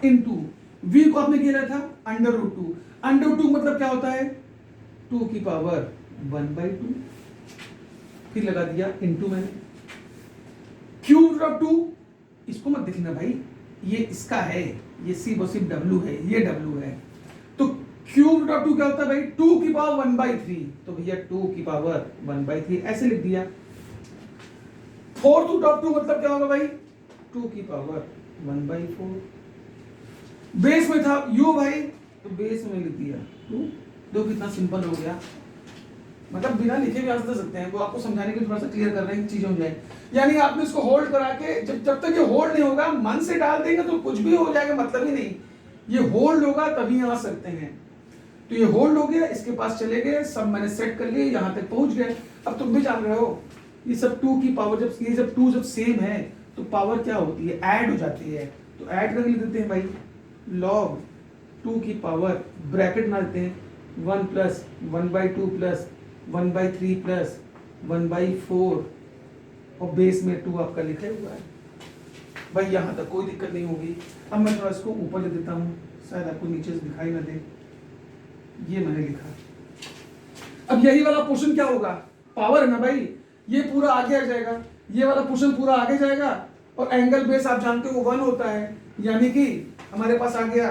इनटू v को आपने किया था √2, √2 मतलब क्या होता है? 2 की पावर 1/2, फिर लगा दिया इनटू मैंने क्यूब √2। इसको मत देखना भाई, ये इसका है, ये सिर्फ w है, ये w है। तो क्यूब √2 क्या होता है भाई? 2 की पावर 1/3, तो भैया 2 की पावर 1/3 ऐसे लिख दिया। 4th √2 मतलब क्या होगा भाई? 2 की पावर 1/4। बेस में था u भाई, तो बेस में लिख दिया 2। देखो कितना सिंपल हो गया, मतलब बिना लिखे भी आंसर दे सकते हैं। वो आपको समझाने के लिए थोड़ा सा क्लियर कर रहे हैं कि चीजें हो जाए। यानी आपने इसको होल्ड करा के, जब तक ये होल्ड नहीं होगा, मन से डाल देंगे तो कुछ भी हो जाएगा, मतलब ही नहीं। ये होल्ड होगा तभी आ सकते हैं। तो ये होल्ड हो गया, इसके पास चले गए, सब मैंने सेट कर लिए, यहां तक पहुंच गए। अब तुम भी जान रहे हो, ये सब 2 की पावर, जब 2 जब सेम है तो पावर क्या होती है? ऐड हो जाती है। तो ऐड करके लिख देते हैं भाई, लॉग 2 की पावर ब्रैकेट में देते हैं 1 प्लस 1/2 प्लस 1/3 प्लस 1/4 और बेस में 2 आपका लिखा हुआ है भाई। यहां तक कोई दिक्कत नहीं होगी। अब मैं थोड़ा इसको ऊपर ले देता हूं, शायद आपको नीचे से दिखाई ना दे। ये मैंने लिखा। अब यही वाला पोर्शन क्या होगा? पावर है ना भाई, ये पूरा आगे आ जाएगा, ये वाला पोर्शन पूरा आगे जाएगा, और एंगल बेस आप जानते हो 1 होता है, यानी कि हमारे पास आ गया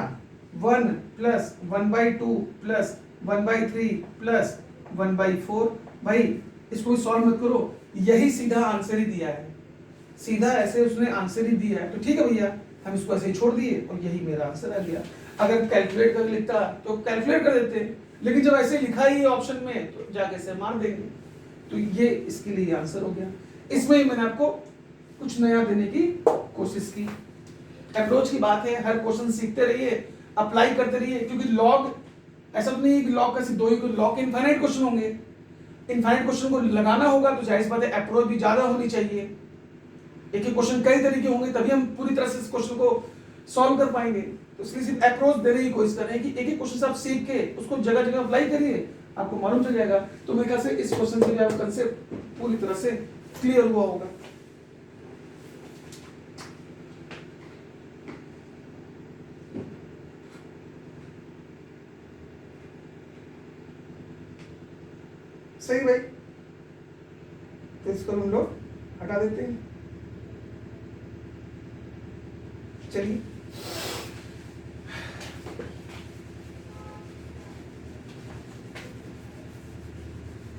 1 प्लस 1/2 प्लस 1/3 प्लस 1/4। भाई इसको सॉल्व मत करो, यही सीधा आंसर ही दिया है, सीधा ऐसे उसने आंसर ही दिया है। तो ठीक है भैया, हम इसको ऐसे ही छोड़ दिए और यही मेरा आंसर आ गया। अगर कैलकुलेट कर लिखता तो कैलकुलेट कर देते, लेकिन जब ऐसे लिखा ही ऑप्शन में तो जाके से मार देंगे। तो ये इसके लिए आंसर हो गया। इसमें ही मैंने आपको कुछ नया देने की कोशिश की। अप्रोच की बात है, हर क्वेश्चन सीखते रहिए, अप्लाई करते रहिए, क्योंकि लॉग ऐसा तो नहीं है कि लॉग का सिर्फ 2 ही, लॉग के इनफाइनाइट क्वेश्चन होंगे। इनफाइनाइट क्वेश्चन को लगाना होगा तो जाहिर बात है अप्रोच भी ज्यादा होनी चाहिए। एक एक क्वेश्चन कई तरीके होंगे, तभी हम पूरी तरह से इस क्वेश्चन को सॉल्व कर पाएंगे। तो इसलिए सिर्फ अप्रोच देने की कोशिश करें कि एक एक क्वेश्चन से आप सीख के उसको जगह जगह अप्लाई करिए, आपको मालूम चल जाएगा। तो मेरे ख्याल से इस क्वेश्चन से भी आपका कंसेप्ट पूरी तरह से क्लियर हुआ होगा। सही भाई, तो इसको हम लोग हटा देते हैं। चलिए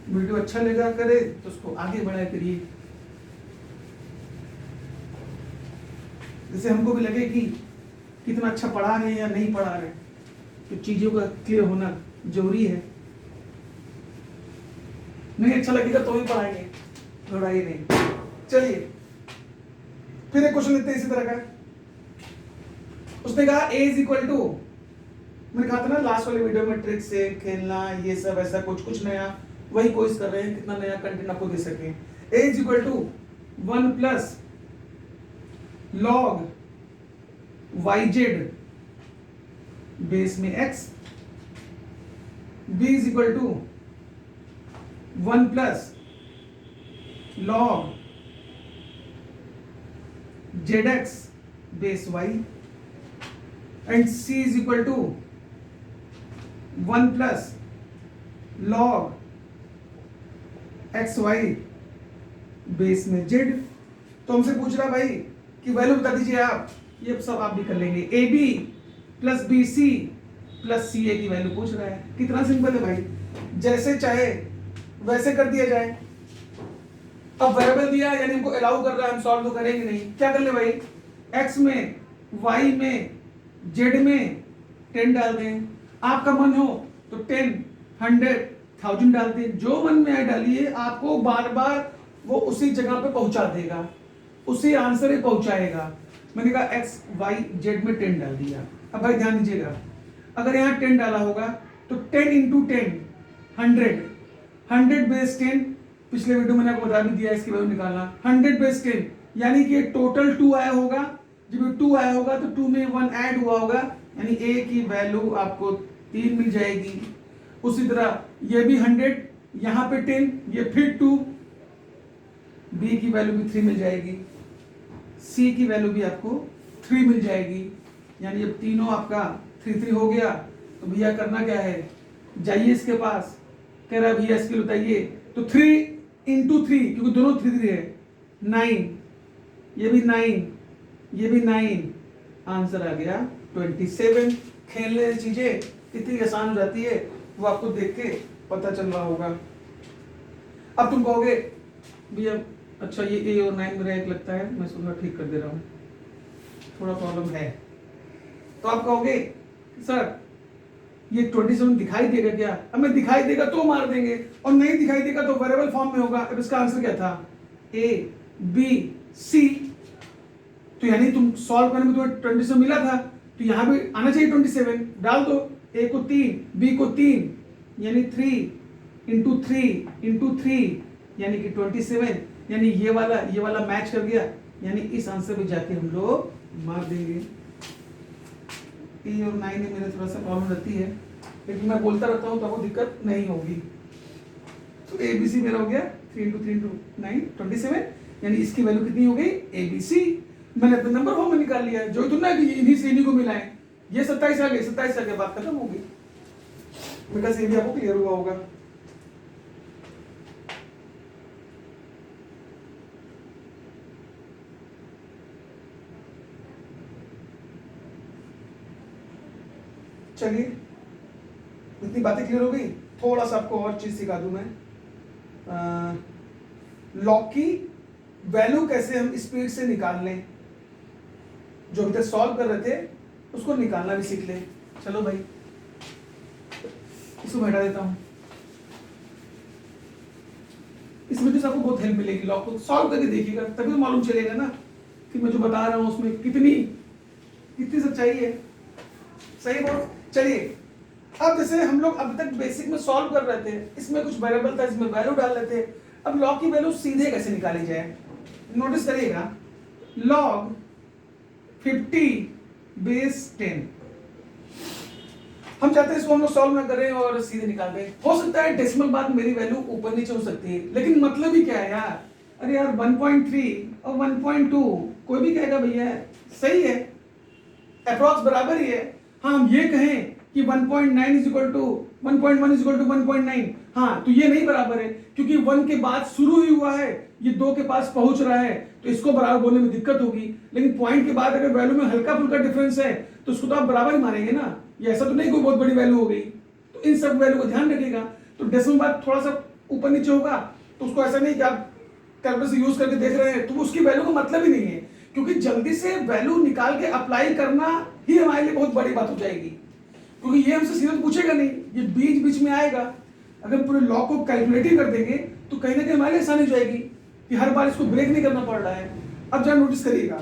वीडियो अच्छा लगा करे तो उसको आगे बढ़ाया करिए, जैसे हमको भी लगे कि कितना अच्छा पढ़ा रहे हैं या नहीं पढ़ा रहे, तो चीजों का क्लियर होना जरूरी है। नहीं अच्छा लगेगा तो भी पढ़ाएंगे, लड़ाई नहीं। चलिए फिर एक क्वेश्चन लेते हैं इसी तरह का। उसने कहा a इज इक्वल टू, मैंने कहा था ना लास्ट वाले वीडियो में ट्रिक से खेलना ये सब ऐसा कुछ नया, वही कोशिश कर रहे हैं कितना नया कंटेंट आपको दे सके। a is equal to 1 plus log yz base में x, b is equal to 1 plus log zx base y, and c is equal to 1 plus log xy base में z। तो हमसे पूछ रहा भाई कि वैल्यू बता दीजिए आप, ये सब आप भी कर लेंगे। A B plus B C plus C A की वैल्यू पूछ रहा है, कितना सिंपल है भाई, जैसे चाहे वैसे कर दिया जाए। अब वेरिएबल दिया यानी हमको अलाउ कर रहा है, हम सॉल्व तो करेंगे नहीं, क्या कर ले भाई, x में y में z में 10 डाल दें, आपका मन हो तो 10 100 1000 डाल दें, जो मन में आए डालिए, आपको बार बार वो उसी जगह पे पहुंचा देगा, उसी आंसर पे पहुंचाएगा। मैंने कहा x y z में 10 डाल दिया। अब भाई ध्यान दीजिएगा, अगर यहाँ 10 डाला होगा तो 10 इंटू 10 100 बेस 10, पिछले वीडियो मैंने आपको बता भी दिया इसकी वैल्यू निकालना, 100 बेस 10 यानी कि टोटल 2 आया होगा, जब 2 आया होगा तो 2 में 1 ऐड हुआ होगा, यानी a की वैल्यू आपको 3 मिल जाएगी। उसी तरह ये भी 100, यहाँ पे 10, ये फिर 2, b की वैल्यू भी 3 मिल जाएगी, c की वैल्यू भी आपको 3 मिल जाएगी, यानी जब तीनों आपका 3 हो गया तो भैया करना क्या है, जाइए इसके पास, कह रहा है भैया इसके लिए बताइए, तो 3 इंटू 3 क्योंकि दोनों 3 है 9, ये भी 9, ये भी 9, आंसर आ गया 27। खेलने की चीजें कितनी आसान हो जाती है वो आपको देख के पता चल रहा होगा। अब तुम कहोगे भैया अच्छा ये ए और 9 मेरा एक लगता है, मैं सुनना ठीक कर दे रहा हूँ, थोड़ा प्रॉब्लम है। तो आप कहोगे सर ये 27 दिखाई देगा क्या, अब मैं दिखाई देगा तो मार देंगे और नहीं दिखाई देगा तो वेरिएबल फॉर्म में होगा। अब इसका आंसर क्या था, ए बी सी, तो यानी तुम सॉल्व करने में तुम्हें 27 मिला था तो यहाँ भी आना चाहिए 27, डाल दो, ए को 3 बी को 3 यानी 3 इंटू 3 यानी कि 27, यानी ये वाला मैच कर गया, यानी इस आंसर पे जाके हम लोग मार देंगे। ए और 9 में मेरे थोड़ा सा प्रॉब्लम रहती है, लेकिन मैं बोलता रहता हूँ तो आपको दिक्कत नहीं होगी। तो ए बी सी मेरा हो गया 3 इंटू 9 27, यानी इसकी वैल्यू कितनी हो गई, ए बी सी। मैंने अपने नंबर फॉर्म में निकाल लिया है, जो तुमने इन्हीं से इन्हीं को मिला है, ये 27 आ गए, 27 आ गए, बात खत्म होगी। मेरे ख्याल से ये भी आपको क्लियर हुआ होगा। चलिए इतनी बातें क्लियर हो गई, थोड़ा सा आपको और चीज सिखा दूं मैं, लॉग की वैल्यू कैसे हम स्पीड से निकाल लें, जो अभी तक सॉल्व कर रहे थे उसको निकालना भी सीख लें। चलो भाई इसको मैं हटा देता हूं, इस वीडियो से आपको बहुत हेल्प मिलेगी, लॉग को सॉल्व करके देखिएगा तभी तो मालूम चलेगा ना कि मैं जो बता रहा हूं उसमें कितनी सच्चाई है। सही बात। चलिए अब जैसे हम लोग अभी तक बेसिक में सॉल्व कर रहे थे, इसमें कुछ वेरिएबल था, इसमें वैल्यू डाल रहे थे, अब लॉग की वैल्यू सीधे कैसे निकाली जाए, नोटिस करिएगा, लॉग 50 बेस 10, हम चाहते हैं इसको हम लोग सॉल्व ना करें और सीधे निकाल दें। हो सकता है डेसिमल बाद मेरी वैल्यू ऊपर नीचे हो सकती है, लेकिन मतलब ही क्या है यार, अरे यार 1.3 और 1.2 कोई भी कहेगा भैया सही है, अप्रॉक्स बराबर ही है। हाँ हम ये कहें कि 1.9 is equal to 1.1 is equal to 1.9, हाँ तो ये नहीं बराबर है क्योंकि 1 के बाद शुरू ही हुआ है, ये 2 के पास पहुंच रहा है, तो इसको बराबर बोलने में दिक्कत होगी। लेकिन पॉइंट के बाद अगर वैल्यू में हल्का फुल्का डिफरेंस है तो उसको तो आप बराबर ही मानेंगे ना, ये ऐसा तो नहीं कोई बहुत बड़ी वैल्यू हो गई। तो इन सब वैल्यू को ध्यान रखिएगा। तो डेसिमल बाद थोड़ा सा ऊपर नीचे होगा तो उसको ऐसा नहीं कि आप कैलकुलेटर यूज करके देख रहे हैं तो उसकी वैल्यू का मतलब ही नहीं है, क्योंकि जल्दी से वैल्यू निकाल के अप्लाई करना ही हमारे लिए बहुत बड़ी बात हो जाएगी, क्योंकि ये हमसे सीधा पूछेगा नहीं, ये बीच बीच में आएगा। अगर पूरे लॉ को कैलकुलेट ही कर देंगे तो कहीं ना कहीं हमारे लिए आसानी हो जाएगी कि हर बार इसको ब्रेक नहीं करना पड़ रहा है। अब जरा नोटिस करिएगा,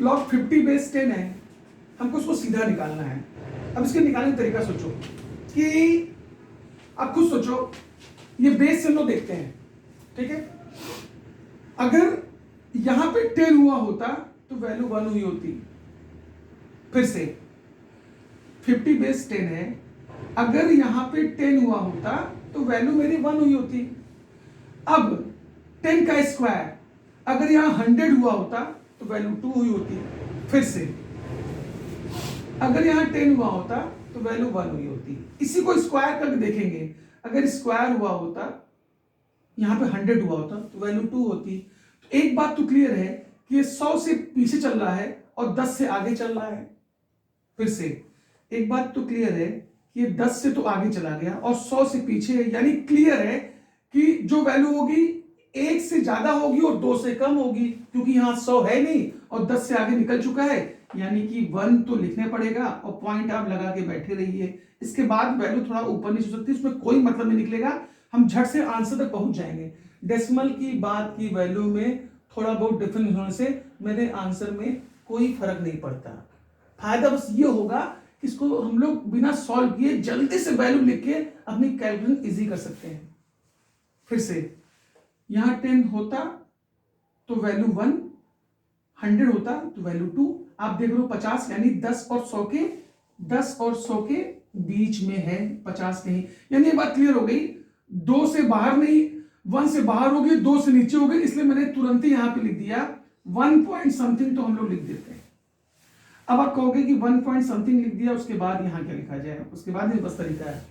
लॉग 50 बेस 10 है, हमको उसको सीधा निकालना है। अब इसके निकालने का तरीका सोचो कि आप खुद सोचो, ये बेस से हम लोग देखते हैं, ठीक है। अगर यहां पे 10 हुआ होता तो वैल्यू 1 हुई होती। फिर से 50 बेस 10 है, अगर यहां पे 10 हुआ होता तो वैल्यू मेरी 1 हुई होती। अब 10 का स्क्वायर अगर यहां 100 हुआ होता तो वैल्यू 2 हुई होती। फिर से अगर यहां 10 हुआ होता तो वैल्यू 1 हुई होती। इसी को स्क्वायर करके देखेंगे, अगर स्क्वायर हुआ होता यहां पे 100 हुआ होता तो वैल्यू 2 होती। तो एक बात तो क्लियर है कि ये 100 से पीछे चल रहा है और 10 से आगे चल रहा है। फिर से एक बात तो क्लियर है कि ये 10 से तो आगे चला गया और 100 से पीछे है, यानी क्लियर है कि जो वैल्यू होगी 1 से ज्यादा होगी और 2 से कम होगी, क्योंकि यहां 100 है नहीं और 10 से आगे निकल चुका है, यानी कि 1 तो लिखने पड़ेगा और पॉइंट आप लगा के बैठे रहिए। इसके बाद वैल्यू थोड़ा ऊपर नीचे हो सकती है, उसमें कोई मतलब नहीं निकलेगा, हम झट से आंसर तक पहुंच जाएंगे। डेसिमल की बात की वैल्यू में थोड़ा बहुत डिफरेंस होने से मेरे आंसर में कोई फर्क नहीं पड़ता। फायदा बस ये होगा कि इसको हम लोग बिना सॉल्व किए जल्दी से वैल्यू लिख के अपनी कैलकुलेशन इजी कर सकते हैं। फिर से यहां 10 होता तो वैल्यू 1, 100 होता तो वैल्यू 2, आप देख लो 50 यानी 10 और 100 के बीच में है, 50 नहीं, यानी ये बात क्लियर हो गई। 2 से बाहर नहीं, 1 से बाहर हो गई, 2 से नीचे हो गई, इसलिए मैंने तुरंत ही यहां पे लिख दिया 1 पॉइंट समथिंग, तो हम लोग लिख देते हैं। अब आप कहोगे कि 1 पॉइंट समथिंग लिख दिया, उसके बाद यहां क्या लिखा जाए, उसके बाद ये बस तरीका है।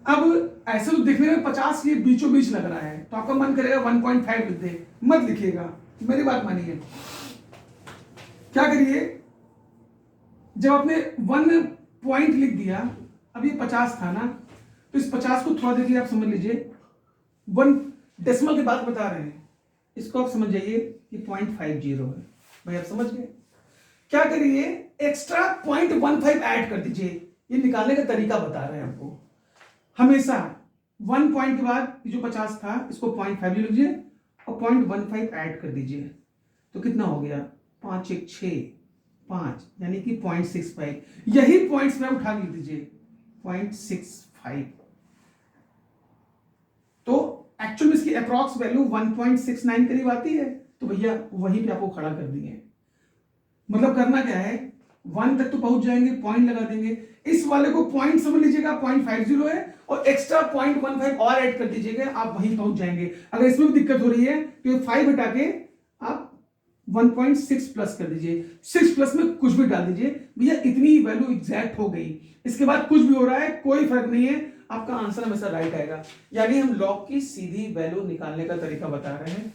अब ऐसे तो दिखने में 50 ये बीचों बीच लग रहा है, तो आपका मन करेगा 1.5 लिख दे, मत लिखिएगा, मेरी बात मानिए। क्या करिए, जब आपने 1 पॉइंट लिख दिया, अब ये 50 था ना, तो इस 50 को थोड़ा देखिए, आप समझ लीजिए 1 डेसिमल की बात बता रहे हैं, इसको आप समझ जाइए कि 0.50 है। भाई आप समझ गए? क्या करिए, एक्स्ट्रा 0.15 ऐड कर दीजिए, ये निकालने का तरीका बता रहे हैं आपको। हमेशा 1 पॉइंट के बाद जो 50 था इसको 0.5 लीजिए और 0.15 ऐड कर दीजिए, तो कितना हो गया, 5 1 6 5, यानी कि 0.65। यही पॉइंट्स में उठा के लिख दीजिए 0.65, तो एक्चुअल में इसकी अप्रॉक्स वैल्यू 1.69 करीब आती है, तो भैया वहीं पे आपको खड़ा कर दिए। मतलब करना क्या है, 1 तक तो पहुंच जाएंगे, पॉइंट लगा देंगे, इस वाले को पॉइंट समझ लीजिएगा 0.50 है और एक्स्ट्रा 0.15 और ऐड कर दीजिएगा, आप वहीं पहुंच जाएंगे। अगर इसमें भी दिक्कत हो रही है तो 5 हटा के आप 1.6 प्लस कर दीजिए, 6 प्लस में कुछ भी डाल दीजिए, भैया इतनी वैल्यू एग्जैक्ट हो गई। इसके बाद कुछ भी हो रहा है कोई फर्क नहीं है, आपका आंसर हमेशा राइट आएगा। यानी हम लॉग की सीधी वैल्यू निकालने का तरीका बता रहे हैं।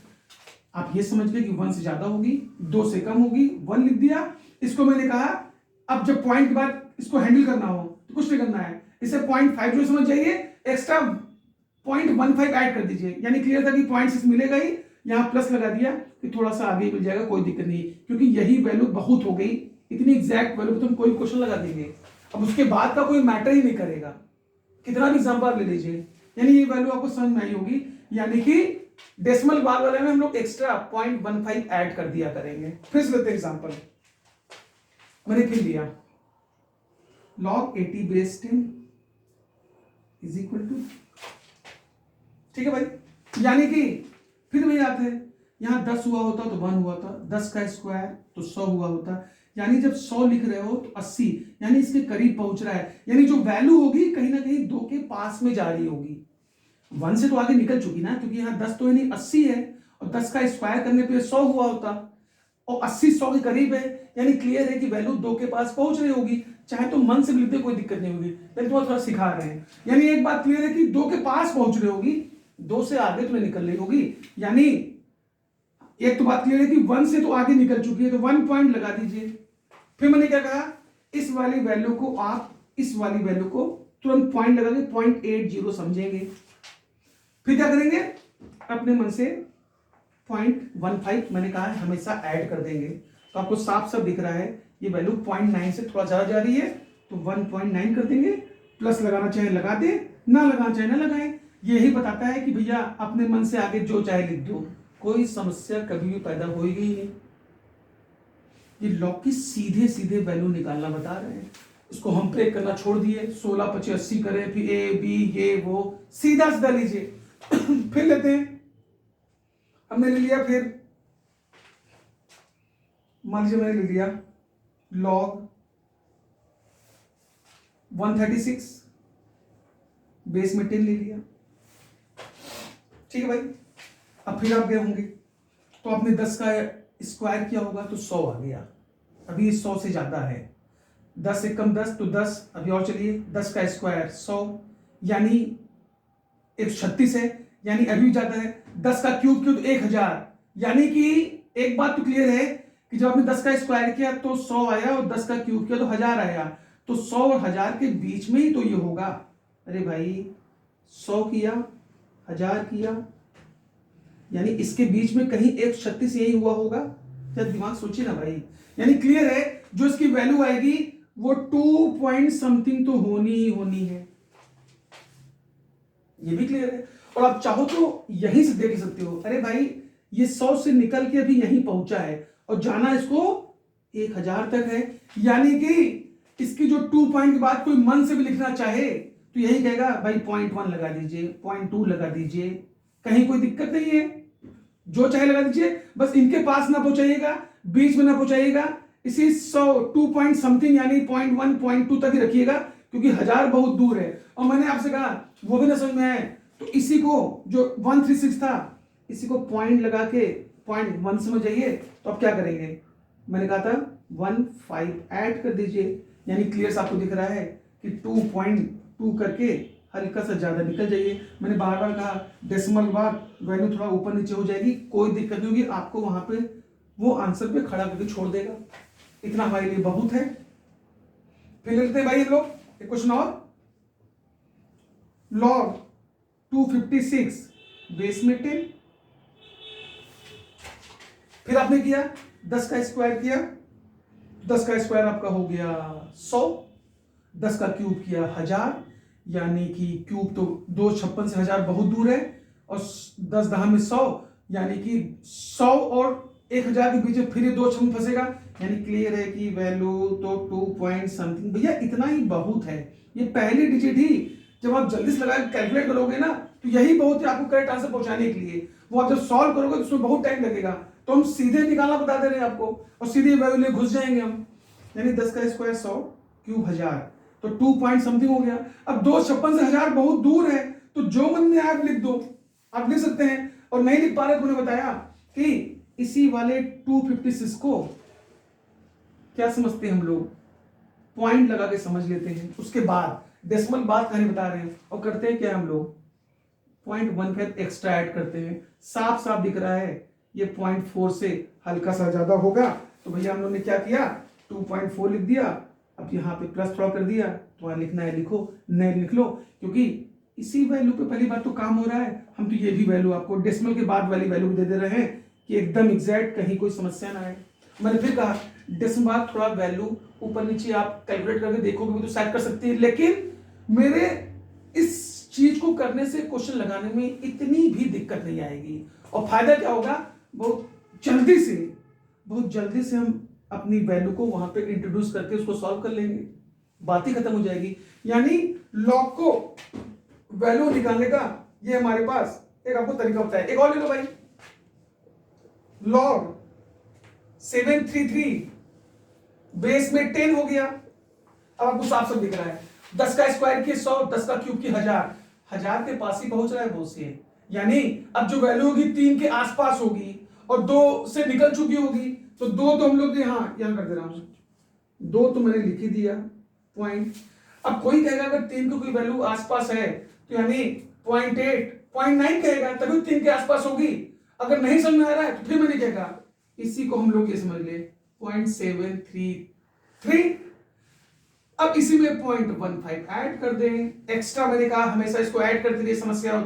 आप ये समझ गए कि 1 से ज्यादा होगी, 2 से कम होगी, 1 लिख दिया। इसको मैंने कहा अब जब पॉइंट के बाद इसको हैंडल करना हो तो कुछ नहीं करना है, इसे 0.50 समझ जाइए, एक्स्ट्रा 0.15 ऐड कर दीजिए, यानी क्लियर था कि 0.6 मिलेगा ही, यहां प्लस लगा दिया कि थोड़ा सा आगे मिल जाएगा, कोई दिक्कत नहीं, क्योंकि यही वैल्यू बहुत हो गई, इतनी एग्जैक्ट वैल्यू तो हम कोई क्वेश्चन लगा देंगे, अब उसके बाद का कोई मैटर ही नहीं करेगा, कितना भी एग्जाम्पल ले लीजिए, यानी ये वैल्यू आपको समझ में आई होगी। यानी कि डेसिमल बार वाले में हम लोग एक्स्ट्रा 0.15 ऐड कर दिया करेंगे। फिर से लेते हैं एग्जाम्पल, मैंने फिर लिया log 80 base 10 is equal to, ठीक है भाई, यानी कि फिर वही आते हैं, यहां 10 हुआ होता तो 1 हुआ था, 10 का स्क्वायर तो 100 हुआ होता, यानी जब 100 लिख रहे हो तो 80, यानी इसके करीब पहुंच रहा है, यानी जो वैल्यू होगी कहीं ना कहीं 2 के पास में जा रही होगी, 1 से तो आगे निकल चुकी ना, क्योंकि यहां 10 तो यानी 80 है और 10 का स्क्वायर करने पे 100 हुआ होता और 80 100 के करीब है, यानी क्लियर है कि वैल्यू 2 के पास पहुंच रही होगी, चाहे तो मन से भी लिखते कोई दिक्कत नहीं होगी, लेकिन तुम्हें थोड़ा सिखा रहे हैं। यानी एक बात क्लियर है कि 2 के पास पहुंच रही होगी, 2 से आगे तुम्हें निकल रही होगी। यानी एक तो बात क्लियर है कि 1 से तो आगे निकल चुकी है, तो 1 पॉइंट लगा दीजिए। फिर मैंने क्या कहा, इस वाली वैल्यू को आप इस वाली वैल्यू को तुरंत पॉइंट लगा के 0.80 समझेंगे। फिर क्या करेंगे, अपने मन से 0.15 मैंने कहा है हमेशा ऐड कर देंगे। तो आपको साफ साफ दिख रहा है ये वैल्यू 0.9 से थोड़ा ज्यादा जा रही है, तो 1.9 कर देंगे। प्लस लगाना चाहे लगा दे, ना लगाना चाहे ना लगाएं। यही बताता है कि भैया अपने मन से आगे जो चाहे लिख दो, कोई समस्या कभी भी पैदा होगी ही नहीं। ये लॉग की सीधे सीधे वैल्यू निकालना बता रहे हैं। इसको हम ब्रेक करना छोड़ दिए, 16 25 80 करें, फिर ए बी ये वो सीधा सीधा लीजिए। फिर लेते हैं, हमने ले लिया, फिर मान लीजिए मैंने ले लिया लॉग 136 बेस में 10 ले लिया। ठीक है भाई, अब फिर आप गए होंगे तो आपने 10 का स्क्वायर किया होगा तो 100 आ गया। अभी 100 से ज्यादा है, 10 से कम 10 तो 10। अभी और चलिए, 10 का स्क्वायर 100 यानी 136 है, यानी अभी ज्यादा है। 10 का क्यूब क्यूब 1000, यानी कि एक बात तो क्लियर है कि जब आपने 10 का स्क्वायर किया तो 100 आया, और 10 का क्यूब किया तो 1000 आया। तो 100 और 1000 के बीच में ही तो ये होगा। अरे भाई 100 किया, 1000 किया, यानी इसके बीच में कहीं 136 यही हुआ होगा। जब दिमाग सोचिए ना भाई, यानी क्लियर है जो इसकी वैल्यू आएगी वो 2 पॉइंट समथिंग तो होनी ही होनी है। ये भी क्लियर है। और आप चाहो तो यहीं से देख सकते हो, अरे भाई ये 100 से निकल के अभी यहीं पहुंचा है और जाना इसको 1000 तक है। यानी कि इसकी जो 2 पॉइंट के बाद कोई मन से भी लिखना चाहे तो यही कहेगा भाई 0.1 लगा दीजिए, 0.2 लगा दीजिए, कहीं कोई दिक्कत नहीं है, जो चाहे लगा दीजिए। बस इनके पास ना पहुंचाइएगा, बीच में ना पहुंचाइएगा, इसी 100 2 पॉइंट समथिंग यानी 0.1 0.2 तक ही रखिएगा, क्योंकि 1000 बहुत दूर है। और मैंने आपसे कहा वो भी ना समझ में आए तो इसी को जो 136 था इसी को पॉइंट लगा के 0.1 समझ जाइए। तो अब क्या करेंगे, मैंने कहा था 15 ऐड कर दीजिए, यानी क्लियर आपको दिख रहा है कि 2.2 करके हल्का सा ज्यादा निकल जाइए। मैंने बार बार कहा डेसिमल बाद वैल्यू थोड़ा ऊपर नीचे हो जाएगी, कोई दिक्कत नहीं होगी, आपको वहां पे वो आंसर पे खड़ा करके छोड़ देगा। इतना हमारे लिए बहुत है। फिर लिखते हैं भाई हम लोग एक क्वेश्चन और, लॉग 256 बेस में 10। फिर आपने किया 10 का स्क्वायर किया, 10 का स्क्वायर आपका हो गया 100, 10 का क्यूब किया 1000, यानी कि क्यूब तो 256 से 1000 बहुत दूर है, और 10 दहा में 100, यानी कि 100 और 1000 के बीच में फिर ये 2 छम फंसेगा, यानी क्लियर है कि वैल्यू तो 2 पॉइंट समथिंग। भैया इतना ही बहुत है, ये पहली डिजिट ही जब आप जल्दी से लगा कैलकुलेट करोगे ना तो यही बहुत है आपको करेक्ट आंसर पहुंचाने के लिए। वो आप जब सॉल्व करोगे तो उसमें बहुत टाइम लगेगा, तो हम सीधे निकालना बता दे रहे हैं आपको और सीधे वैल्यू ले घुस जाएंगे हम। यानी 10 का स्क्वायर 100 क्यूब 1000 तो 2 पॉइंट समथिंग हो गया। अब 256 से 1000 बहुत दूर है, तो जो मन में आप लिख दो, आप लिख सकते हैं। और नहीं लिख पा रहे तो उन्हें बताया कि इसी वाले 256 को क्या समझते हैं हम लोग, पॉइंट लगा के समझ लेते हैं, उसके बाद डेसिमल बात कहानी बता रहे हैं और करते हैं क्या हम लोग 0.1 एक्स्ट्रा ऐड करते हैं। साफ साफ दिख रहा है ये 0.4 से हल्का सा ज्यादा होगा, तो भैया हम लोग ने क्या किया 2.4 लिख दिया। अब यहाँ पे प्लस थोड़ा कर दिया, तो वहां लिखना है लिखो, नहीं लिख लो, क्योंकि इसी वैल्यू पे पहली बात तो काम हो रहा है। हम तो ये भी वैल्यू आपको डेसिमल के बाद वाली वैल्यू दे दे रहे हैं कि एकदम एग्जैक्ट, कहीं कोई समस्या ना आए। मैंने फिर कहा डेसिमल बाद थोड़ा वैल्यू ऊपर नीचे आप कैलकुलेट करके देखोगे भी तो सेट कर सकते हैं, लेकिन मेरे इस चीज को करने से क्वेश्चन लगाने में इतनी भी दिक्कत नहीं आएगी। और फायदा क्या होगा, बहुत जल्दी से हम अपनी वैल्यू को वहां पे इंट्रोड्यूस करके उसको सॉल्व कर लेंगे, बात ही खत्म हो जाएगी। यानी लॉग को वैल्यू निकालने का ये हमारे पास एक आपको तरीका होता है। एक और ले लो भाई, लॉग 733 बेस में 10 हो गया। अब आपको साफ साफ दिख रहा है 10 का स्क्वायर की 100, 10 का क्यूब की 1000, 1000 के पास ही पहुंच रहा है बहुत से। यानी अब जो वैल्यू होगी 3 के आसपास होगी और 2 से निकल चुकी होगी, तो 2 तो हम लोग यहाँ कर दे रहा हूं, 2 तो मैंने लिख ही दिया, पॉइंट। अब कोई कहेगा अगर 3 की कोई वैल्यू आसपास है तो यानी 0.8 0.9 कहेगा तभी 3 के आसपास होगी। अगर नहीं समझ में आ रहा है तो फिर मैंने क्या कहा, इसी को हम लोग ये समझ ले 0.733। अब इसी में 0.15 ऐड कर दें एक्स्ट्रा। मैंने कहा हमेशा इसको ऐड करते रहिए समस्या हो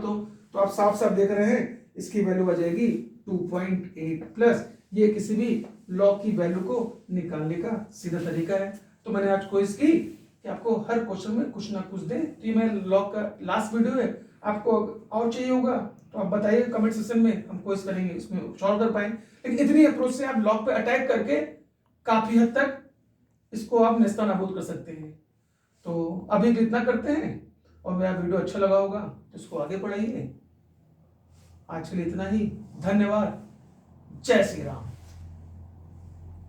तो आप साफ साफ देख रहे हैं इसकी वैल्यू आ जाएगी 2.8 प्लस। ये किसी भी लॉग की वैल्यू को निकालने का सीधा तरीका है। तो मैंने आज कोशिश की कि आपको हर क्वेश्चन में कुछ ना कुछ दें। तो ये मैं लॉग का लास्ट वीडियो है, आपको और चाहिए होगा तो आप बताइए कमेंट सेक्शन में, हम कोशिश करेंगे इसमें सॉल्व कर पाए। लेकिन इतनी अप्रोच से आप लॉग पे अटैक करके काफी हद तक इसको आप नेस्ता नाबूद कर सकते हैं। तो अभी तो इतना करते हैं, और मेरा वीडियो अच्छा लगा होगा तो इसको आगे बढ़ाइए। आज के लिए इतना ही, धन्यवाद, जय श्री राम।